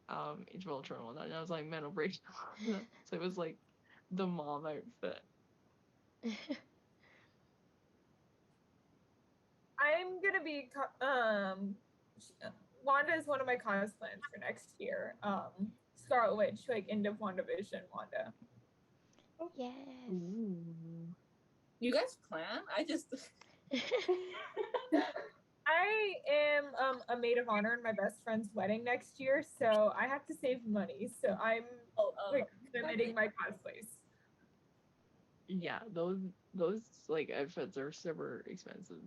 Age of Ultron Wanda?" And I was like, "Mental breakdown Wanda." So it was like the mom outfit. I'm gonna be Wanda is one of my cos plans for next year. Scarlet Witch, like end of WandaVision, Wanda. Yes. Ooh. You guys plan? I just I am a maid of honor in my best friend's wedding next year, so I have to save money. So I'm like limiting my cosplays. Yeah, those like outfits are super expensive.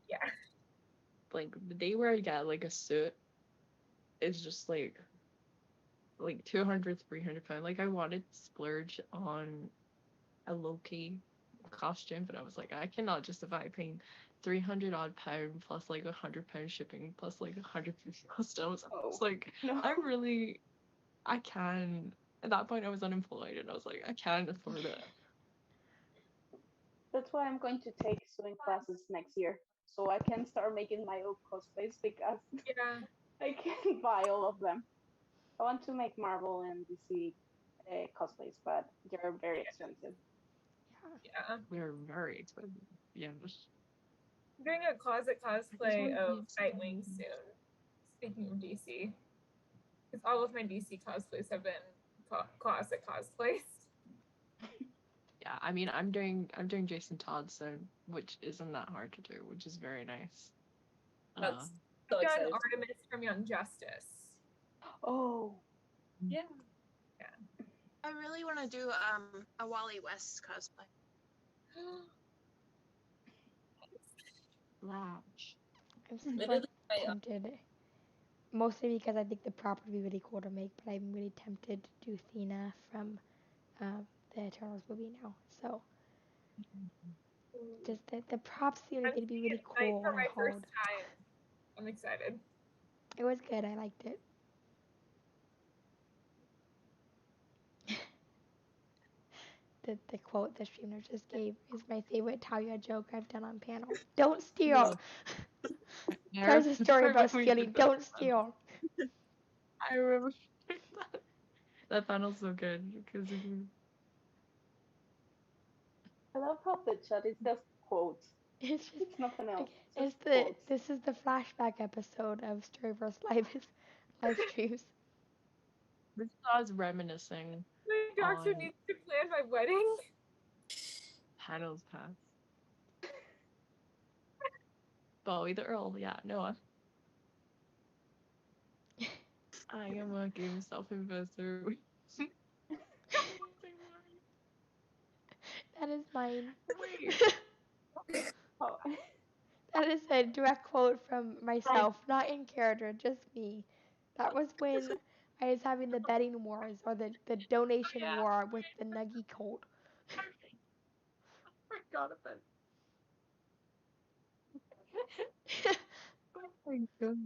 Yeah. Like the day where I get like a suit is just like 200, 300 pounds. Like I wanted to splurge on a low-key costume, but I was like, I cannot justify paying 300 odd pound plus like 100 pound shipping plus like 150 customs. I was like, no. I can. At that point, I was unemployed, and I was like, I can't afford it. That's why I'm going to take sewing classes next year, so I can start making my own cosplays because Yeah. I can't buy all of them. I want to make Marvel and DC cosplays, but they're very expensive. Yeah. They're very expensive. Yeah. I'm doing a closet I just cosplay want to of be Nightwing soon. Speaking of DC, because all of my DC cosplays have been closet cosplays. Yeah, I mean, I'm doing Jason Todd soon, which isn't that hard to do, which is very nice. that's so I've done excited. Artemis from Young Justice. Oh, Yeah. I really want to do a Wally West cosplay. Launch. I'm so Literally, tempted. Mostly because I think the prop would be really cool to make, but I'm really tempted to do Thena from the Eternals movie now. So just the props feel like I'm it'd be seeing really it tonight cool for and my first hard. time. I'm excited. It was good. I liked it. The quote the streamer just gave is my favorite Talia joke I've done on panel. Don't steal. Tells a story about stealing. Don't steal. I remember that. That panel's so good because you I love how the chat is just quotes. It's just It's nothing else. like Just quotes. this is the flashback episode of Storyverse live streams. this is reminiscing My doctor on needs to plan my wedding. panels past. Bowie the Earl, yeah, Noah. I am a game self-investor. That is mine. Wait. Oh, That That is a direct quote from myself, not in character, just me. That was when I was having the betting wars or the donation Yeah. war with the Nuggy cult. I forgot about it. Oh my gosh.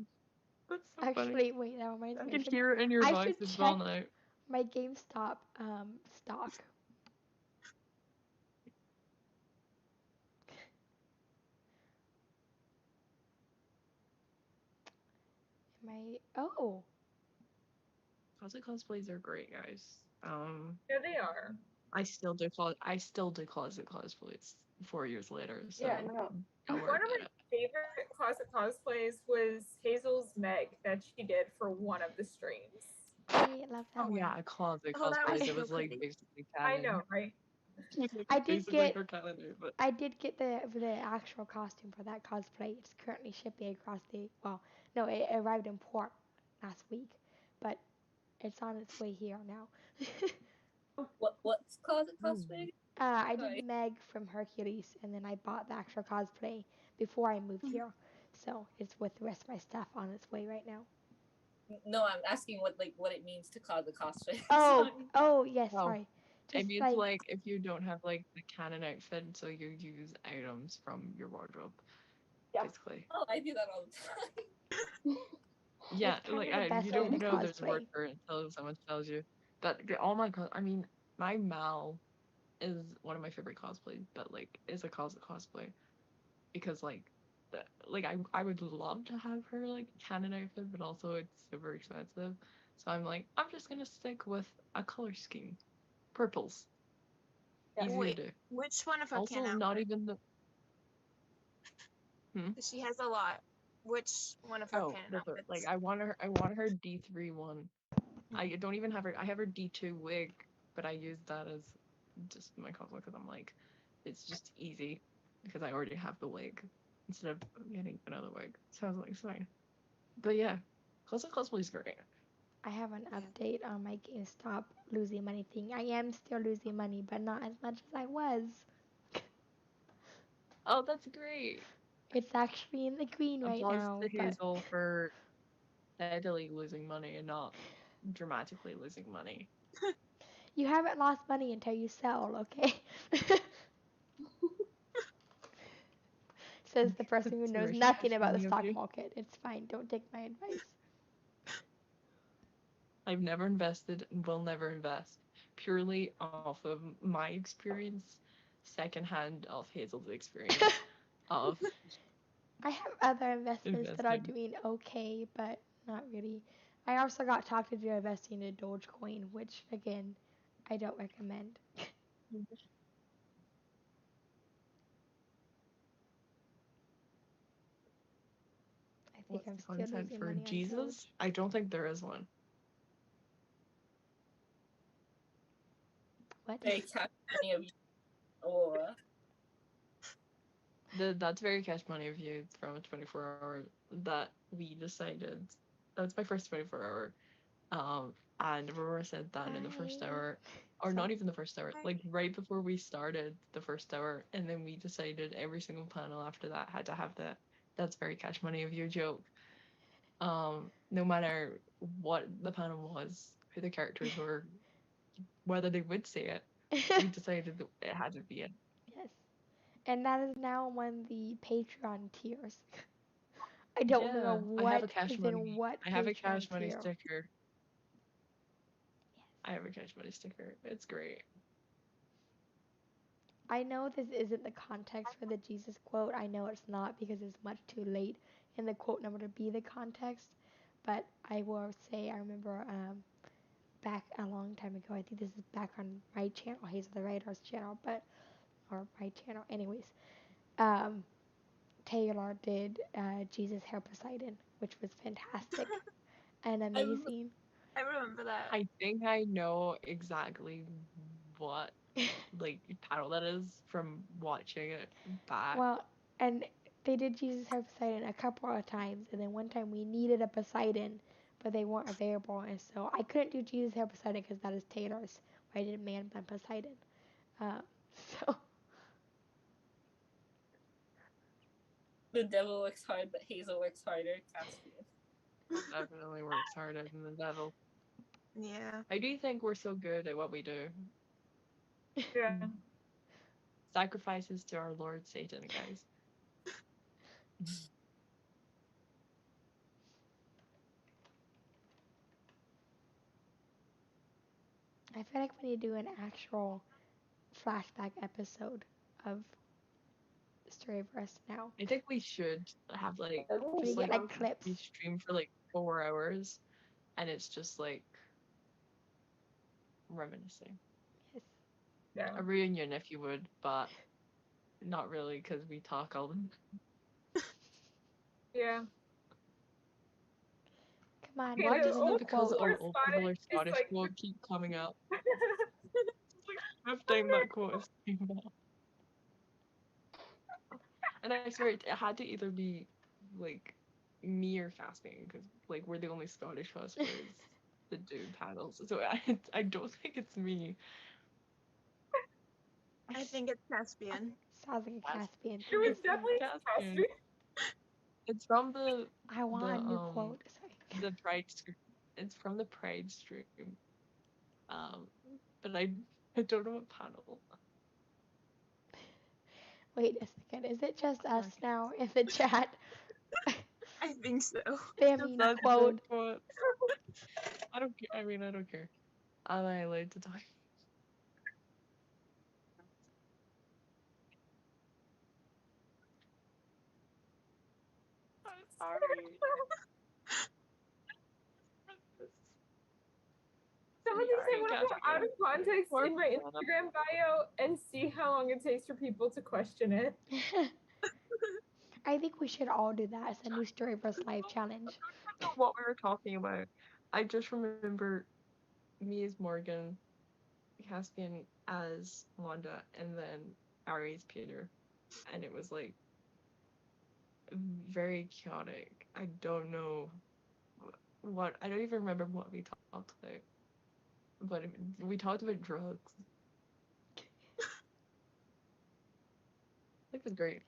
That's so funny. Actually, wait, that reminds I me. can hear it in your I voice should as well check now. my GameStop stock. Oh, Closet cosplays are great, guys. Yeah, they are. I still do closet cosplays 4 years later, so Yeah. No. don't One worry of about my it. favorite closet cosplays was Hazel's Meg that she did for one of the streams. I love that Oh one. yeah, a closet Oh, that was cosplays. It so was like pretty. basically I canon. know, right? It was like I did basically get for calendar, but I did get the actual costume for that cosplay. It's currently shipping across the no, it arrived in port last week, but it's on its way here now. What's closet ooh, cosplay? I Sorry. did Meg from Hercules, and then I bought the actual cosplay before I moved here. So it's with the rest of my stuff on its way right now. No, I'm asking what it means to closet cosplay. Oh, Sorry. yes, oh, sorry. it Just means like like if you don't have like the canon outfit, so you use items from your wardrobe, Yeah. basically. Oh, I do that all the time. Yeah, it's kind like of the best you kind don't of know there's a word cosplay. for it until someone tells you. But all my I mean, my Mal is one of my favorite cosplays, but like is a closet cosplay because like I would love to have her like canon outfit, but also it's super expensive. So I'm like, I'm just gonna stick with a color scheme. Purples. Yeah. Easy to Wait, do. which one of her Also canon? not even the She has a lot. Which one of her oh, canon like outfits? I want her D3 one. I don't even have her I have her D2 wig, but I use that as just my cosplay because I'm like it's just easy because I already have the wig instead of getting another wig. So I was like, it's fine. But yeah, cosplay is great. I have an update on my GameStop losing money thing. I am still losing money, but not as much as I was. Oh, that's great. It's actually in the green right Applause now, to but Hazel for steadily losing money and not dramatically losing money. you haven't lost money until you sell, okay? Says the person who That's knows very nothing about the funny of stock you. market. It's fine, don't take my advice. I've never invested and will never invest purely off of my experience, secondhand of Hazel's experience of I have other investments that are investing. doing okay, but not really. I also got talked into investing in Dogecoin, which again, I don't recommend. I think What's I'm the still concept losing for money on Doge. Jesus? I don't think there is one. What? Very cash money of you. Or That's very cash money of you from a 24-hour that we decided. That's my first 24-hour. And Aurora said that in the first I hour, or sorry. not even the first hour, like right before we started the first hour, and then we decided every single panel after that had to have the "that's very cash money of you" joke. No matter what the panel was, who the characters were, whether they would say it, we decided that it had to be it. Yes. And that is now on the Patreon tiers. I don't remember Yeah, I have what a cash is in money. what I have a Patreon cash money tier. sticker. I have a cash money sticker. It's great. I know this isn't the context for the Jesus quote. I know it's not because it's much too late in the quote number to be the context. But I will say I remember back a long time ago. I think this is back on my channel, Hazel the Writer's channel, but or my channel, anyways. Um, Taylor did Jesus Hair Poseidon, which was fantastic and I remember amazing. I remember that. I think I know exactly what like panel that is from watching it back. Well, and they did Jesus Hair Poseidon a couple of times, and then one time we needed a Poseidon, but they weren't available, and so I couldn't do Jesus Hair Poseidon because that is Taylor's. I did Man Bun Poseidon. Uh, so The devil works hard, but Hazel works harder. Caspian. Definitely works harder than the devil. Yeah. I do think we're so good at what we do. Yeah. Sacrifices to our Lord Satan, guys. I feel like we need to do an actual flashback episode of Storyverse now. I think we should have like That would We just be get like like fun. clips. we stream for like 4 hours, and it's just like reminiscing. Yes. Yeah. A reunion, if you would, but not really because we talk all the. Yeah. Come on, Okay, Why give the me doesn't the the old because quote. Scottish old people are is Scottish like quote keep coming up? It's like fifth time that quote is came up. And I swear it had to either be like me or Caspian because like we're the only Scottish cosplayers that do panels. So I don't think it's me. I think it's Caspian. Sounds like a Caspian it thing was to say. definitely Caspian. Caspian. It's from the I want a new quote. Sorry. the Pride stream. It's from the Pride stream. But I don't know what panel. Wait a second. Is it just us Okay. now in the chat I think so. spamming That's quote? the quote. I don't care. I mean, I don't care. Am I allowed to talk? I'm sorry. Some of these I want to put out of context in my Instagram bio and see how long it takes for people to question it. I think we should all do that as a new Storyverse live challenge. I don't know what we were talking about. I just remember me as Morgan, Caspian as Wanda, and then Ari as Peter. And it was like very chaotic. I don't know what I don't even remember what we talked about. But we talked about drugs. It was great.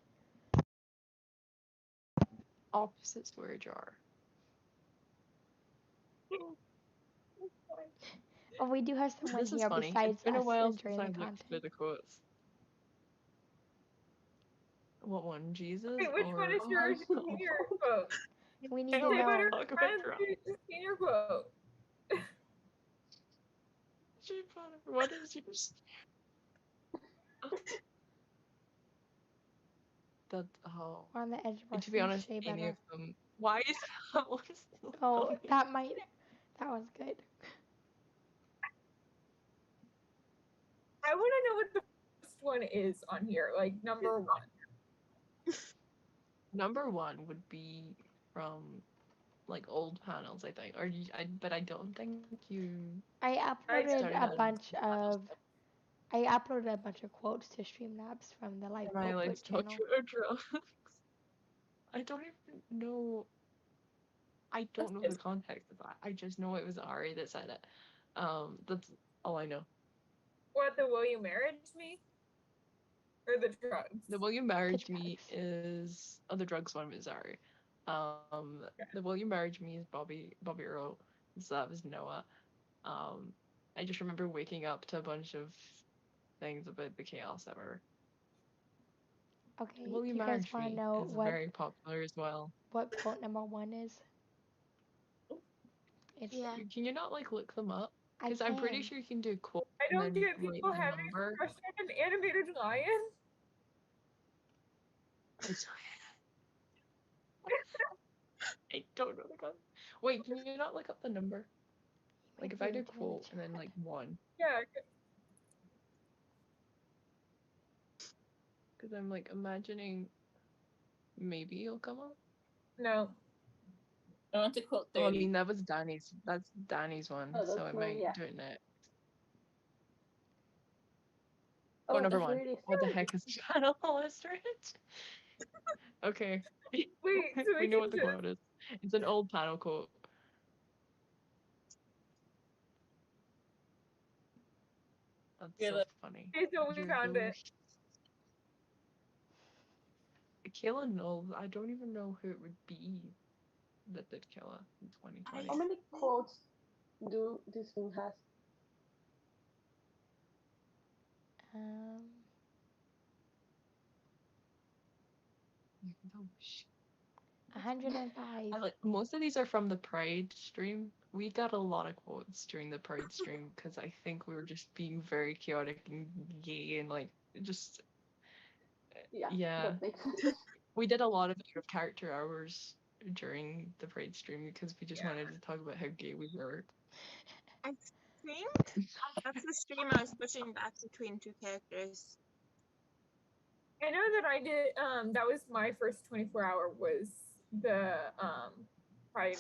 Opposites were ajar. Oh, we do have someone This is here funny. besides It's been a us while since enjoying the I've looked through content. the quotes. What one? Jesus? Wait, which one is your senior quote? We need I to don't Say know. better talk about friends drugs. to senior quote. What is yours? That We're on the edge of our to be seats, honest, Shea any Butter. of them. Why is that one still Oh, going? that was good. I want to know what the first one is on here, like number one. Number one would be from like old panels, I think, or but I don't think you. I uploaded started a on bunch panels. of quotes to Streamlabs from the live Am I allowed book to talk channel. about drugs? I don't even know. I don't know the context of that. I just know it was Ari that said it. That's all I know. What, the Will You Marriage Me? Or the drugs? The Will You Marriage Me drugs. is the drugs one was Ari. The Will You Marriage Me is Bobby Earl. So that was Noah. I just remember waking up to a bunch of things about the chaos ever. Okay, Will do You you guys Marriage want to Me know is very popular as well. what quote number one is? It's, Yeah. Can you not like look them up? I Because I'm pretty can. sure you can do quote I and don't then get write people the having number. a crush on an animated lion. I don't know the concept. Wait, can you not look up the number? Like if I do quote and then like one. Yeah. Because I'm like imagining maybe it'll come up. No. I want to quote 30. Well, I mean that was Danny's. That's Danny's one, Oh, so that's I mine, might yeah. do it next. Oh, Quote number that's one. really What the heck is channel illustrate? Okay. Wait, so we know can what the just... quote is. It's an old panel quote. That's so funny. Okay, so we found it. Kayla Knowles, I don't even know who it would be that did Kayla in 2020. How many quotes do this one has? Um, Oh, shit. 105. Most of these are from the Pride stream. We got a lot of quotes during the Pride stream because I think we were just being very chaotic and gay and like just yeah. That makes sense. We did a lot of out of character hours during the Pride stream because we just Yeah. wanted to talk about how gay we were. I think that's the stream I was switching back between two characters. I know that I did. That was my first 24-hour was the Pride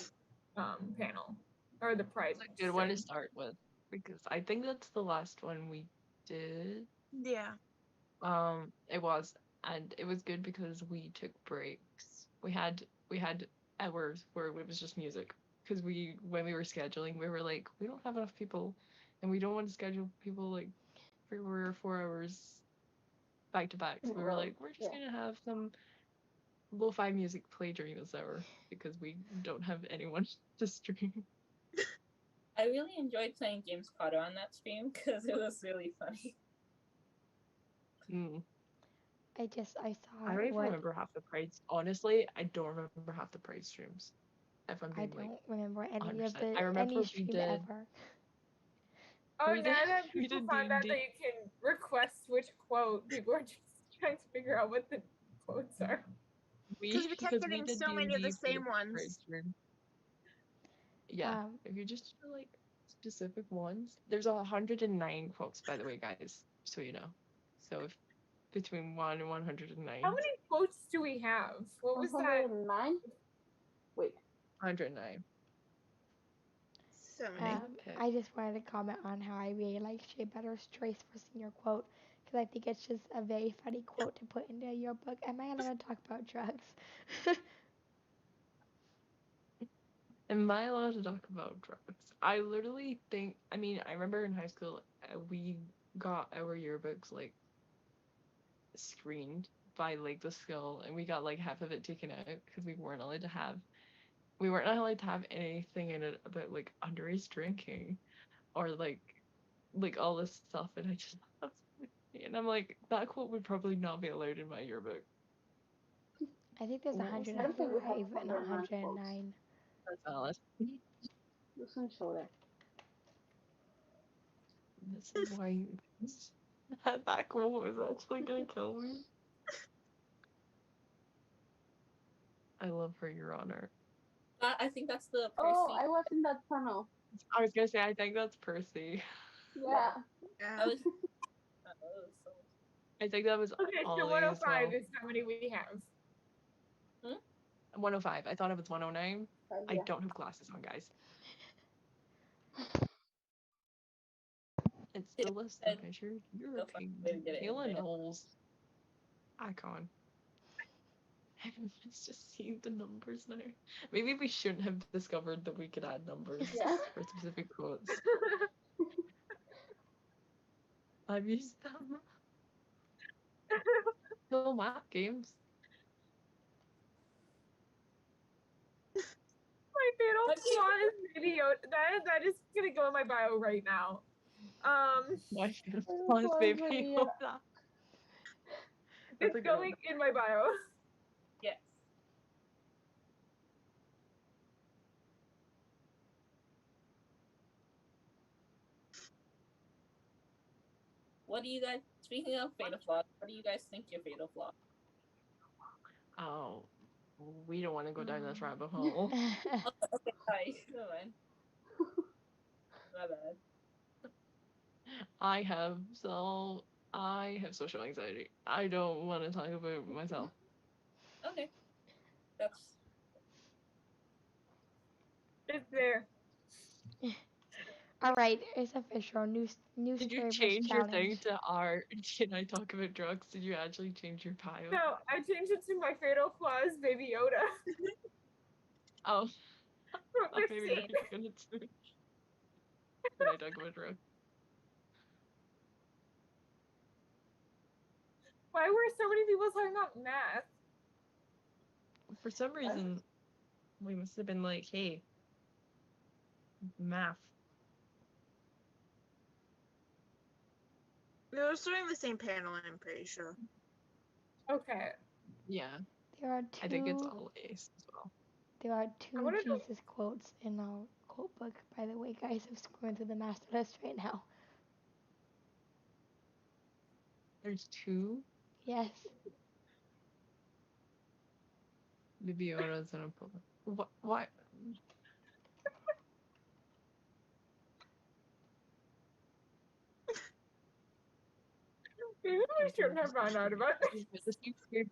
panel or the Pride. It's a good one to stream. start with because I think that's the last one we did. Yeah. It was, and it was good because we took breaks. We had hours where it was just music because when we were scheduling we were like we don't have enough people, and we don't want to schedule people like 3 or 4 hours back to back. So we were like we're just gonna have some lo-fi music play during this hour because we don't have anyone to stream. I really enjoyed playing James Potter on that stream because it was really funny. I I saw don't even what remember half the prides. Honestly, I don't remember half the pride streams. If I'm I being like don't remember any 100%. of the I remember any we stream did. ever. Oh, We now did- that we people did found out D&D. that you can request which quote, people are just trying to figure out what the quotes are. Because we kept getting did so many of the D&D for same pride ones. stream. Yeah, if you just do like specific ones, there's 109 quotes, by the way, guys. So you know. So if between 1 and 109. How many quotes do we have? What was that? 109? Wait. 109. So many. I just wanted to comment on how I really like Shea Butter's choice for senior quote because I think it's just a very funny quote to put into your book. Am I allowed to talk about drugs? Am I allowed to talk about drugs? I literally think, I mean, I remember in high school, we got our yearbooks like screened by like the school, and we got like half of it taken out because we weren't allowed to have anything in it about like underage drinking or like all this stuff. And I just and I'm like, that quote would probably not be allowed in my yearbook. I think there's I don't think we have 105 but not 109 quotes. 109. That's valid. Doesn't show that. This is why that quote was actually gonna kill me. I love her, Your Honor. I think that's the Percy. Oh, I was in that panel. I was gonna say, I think that's Percy. Yeah. I was. I think that was Okay, so Ollie 105 as well. is how many we have. 105. I thought it was 109. Yeah. I don't have glasses on, guys. It's the list of measured European. Kayla Knowles. Icon. Everyone's just seeing the numbers now. Maybe we shouldn't have discovered that we could add numbers for specific quotes. I've used them. Cool map games. My fatal flaw is video. That is gonna go in my bio right now. My fatal flaw is Baby Yoda. It's going in my bio. Yes. What do you guys, speaking of fatal flaw, what do you guys think your fatal flaw? Oh, we don't want to go down this rabbit hole. Okay, sorry. Never mind. My bad. I have social anxiety. I don't want to talk about myself. Okay. That's. It's there. All right, it's official. New Did you servers change your thing challenge. to R? Can I talk about drugs? Did you actually change your bio? No, I changed it to my fatal flaws, Baby Yoda. Oh. From Maybe you're 15. gonna do. Can I talk about drugs? Why were so many people talking about math? For some reason, we must have been like, hey, math. We were doing the same panel, I'm pretty sure. Okay. Yeah, There are I think it's two. all A's as well. There are I two wanna know- Jesus quotes in our quote book. By the way, guys, I'm scrolling through the master list right now. There's two Yes. Vivioras and a Puma. What? Maybe we shouldn't have found out about this. We're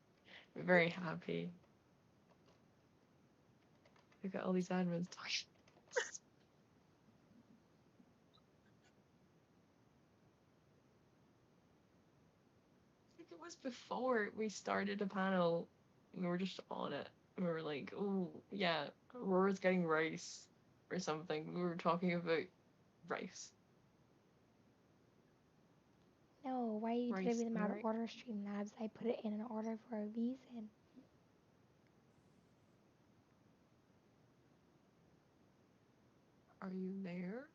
very happy. We've got all these admins talking. I think it was before we started a panel. We were just on it. We were like, oh, yeah, Aurora's getting rice or something. We were talking about rice. No, why are you Rice, delivering them out of right? order, Streamlabs? I put it in an order for a reason. Are you there?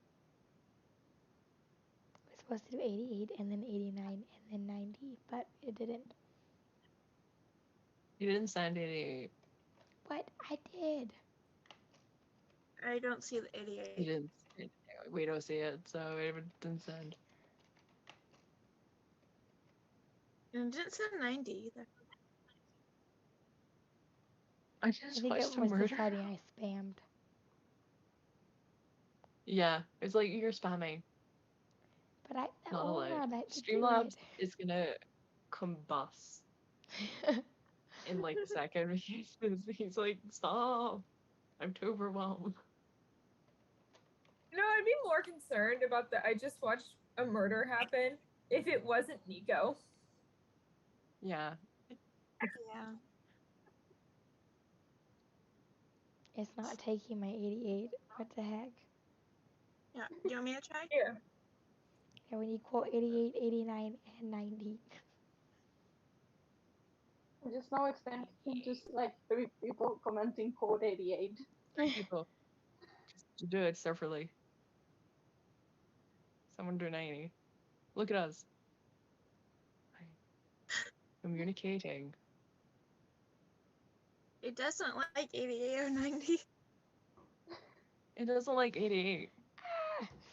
It was supposed to do 88 and then 89 and then 90, but it didn't. You didn't send any. But I did. I don't see the You 88. didn't. We don't see it, so it didn't send. And it didn't send 90 either. I I just think watched it a was murder. deciding I spammed. Yeah, it's like you're spamming. But I Not allowed. let me do Streamlabs is gonna combust it. in like a second because he's like, stop. I'm too overwhelmed. You know, I'd be more concerned about I just watched a murder happen if it wasn't Nico. Yeah. Yeah. It's not taking my 88. What the heck? Yeah. Do you want me to try? Here. Yeah, we need quote 88, 89, and 90. Just no extent, just like 3 people commenting code 88. People. Just do it separately. Someone do 90. Look at us. Communicating. It doesn't like 88 or 90. It doesn't like 88.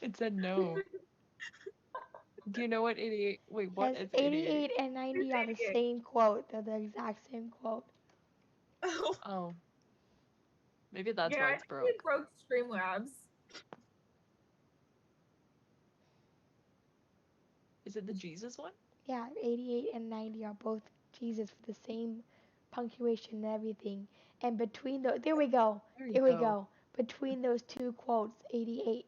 It said no. Do you know what 88? Wait, what Yes, is 88? 88 and 90 are the 88. same quote. They're the exact same quote. Oh. Oh. Maybe that's Yeah, why I it's think broke. it broke Streamlabs. Is it the Jesus one? Yeah, 88 and 90 are both Jesus with the same punctuation and everything. And between those, there we go. There we go. Between those two quotes, 88,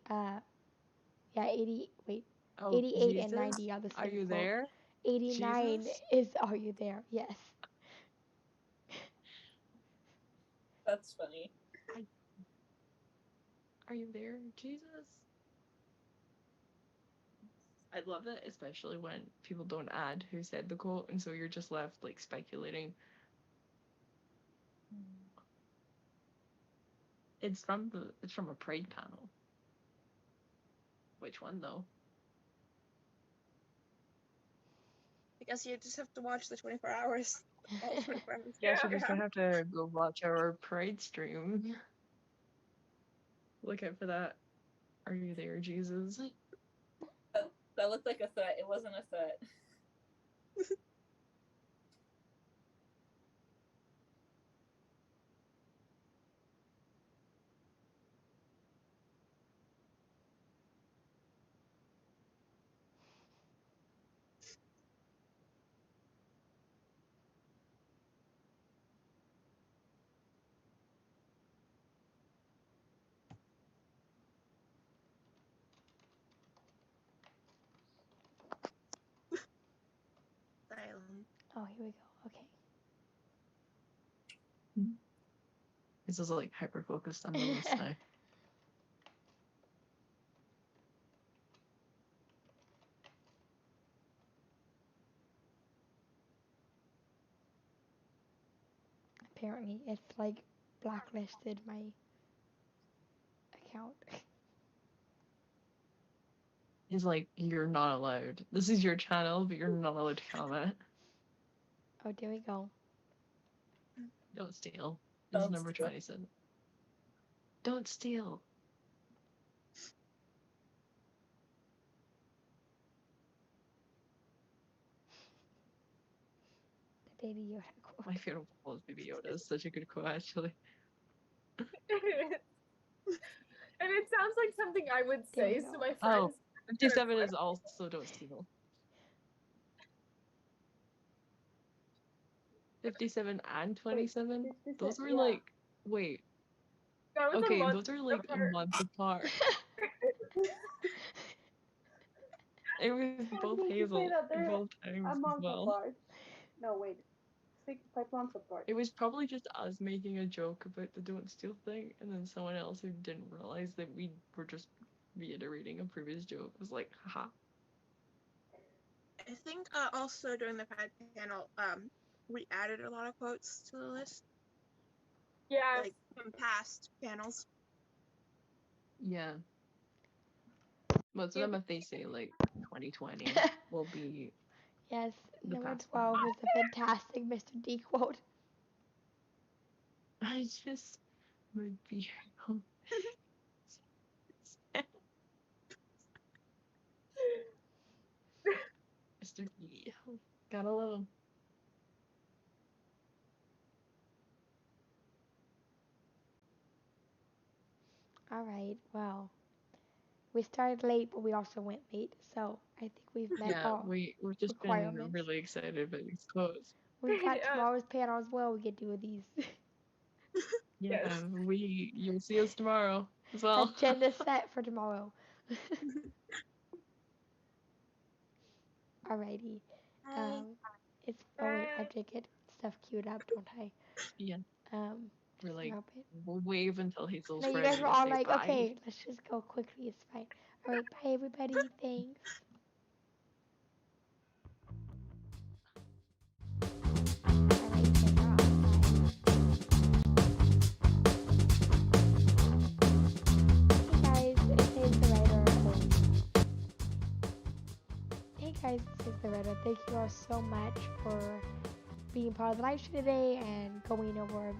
80, wait, Oh, 88 Jesus? and 90 are the same Are you quote. there? 89 Jesus? is Are You There? Yes. That's funny. Are you there, Jesus? I love it, especially when people don't add who said the quote, and so you're just left like speculating. It's from a Pride panel. Which one though? I guess you just have to watch the 24 hours. All 24 hours. Guess Yeah. you're just gonna have to go watch our Pride stream. Look out for that. Are you there, Jesus? That looked like a threat. It wasn't a threat. Silent. Oh, here we go. Okay. This is like hyper focused on the list now. apparently. It's like blacklisted my account. He's like, you're not allowed. This is your channel, but you're not allowed to comment. Oh, there we go. Don't steal. This is Don't number steal. 27. Don't steal. The Baby Yoda quote. My favorite quote is Baby Yoda. It's such a good quote, actually. And it sounds like something I would There we say, so go. my Oh, friends. 57 is also don't steal. 57 and 27? Those were like, wait, That was a okay, month those are like a apart. month apart. It was Why both didn't you say Hazel, that they're both times a as month well. apart? No, wait. 5 months apart. It was probably just us making a joke about the don't steal thing, and then someone else who didn't realize that we were just reiterating a previous joke was like, haha. I think also during the panel, we added a lot of quotes to the list, Yeah. like from past panels. Yeah. Most of them, if they say like 2020, will be Yes, the number past 12 one. is the fantastic Mr. D quote. I just would be. Mr. D. Gotta love him. All right, well, we started late, but we also went late, so I think we've met Yeah, all we've just been requirements. really excited about these quotes. We've got Yeah. tomorrow's panel as well. We could do these. Yeah, Yes. you'll see us tomorrow as well. Agenda set for tomorrow. Alrighty. It's oh wait, I did get stuff queued up, don't I? Yeah, we're like, Drop it. we'll wave until Hazel's No, you ready guys were to all say like, bye. okay, let's just go quickly. It's fine. All right, bye everybody. Thanks. Alright, camera on. Bye. Hey guys, this is the writer. Hey guys, this is the writer. Thank you all so much for being part of the live stream today and going over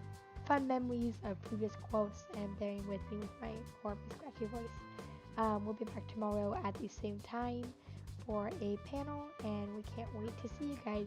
fun memories of previous quotes and bearing with me with my horrible scratchy voice. We'll be back tomorrow at the same time for a panel, and we can't wait to see you guys.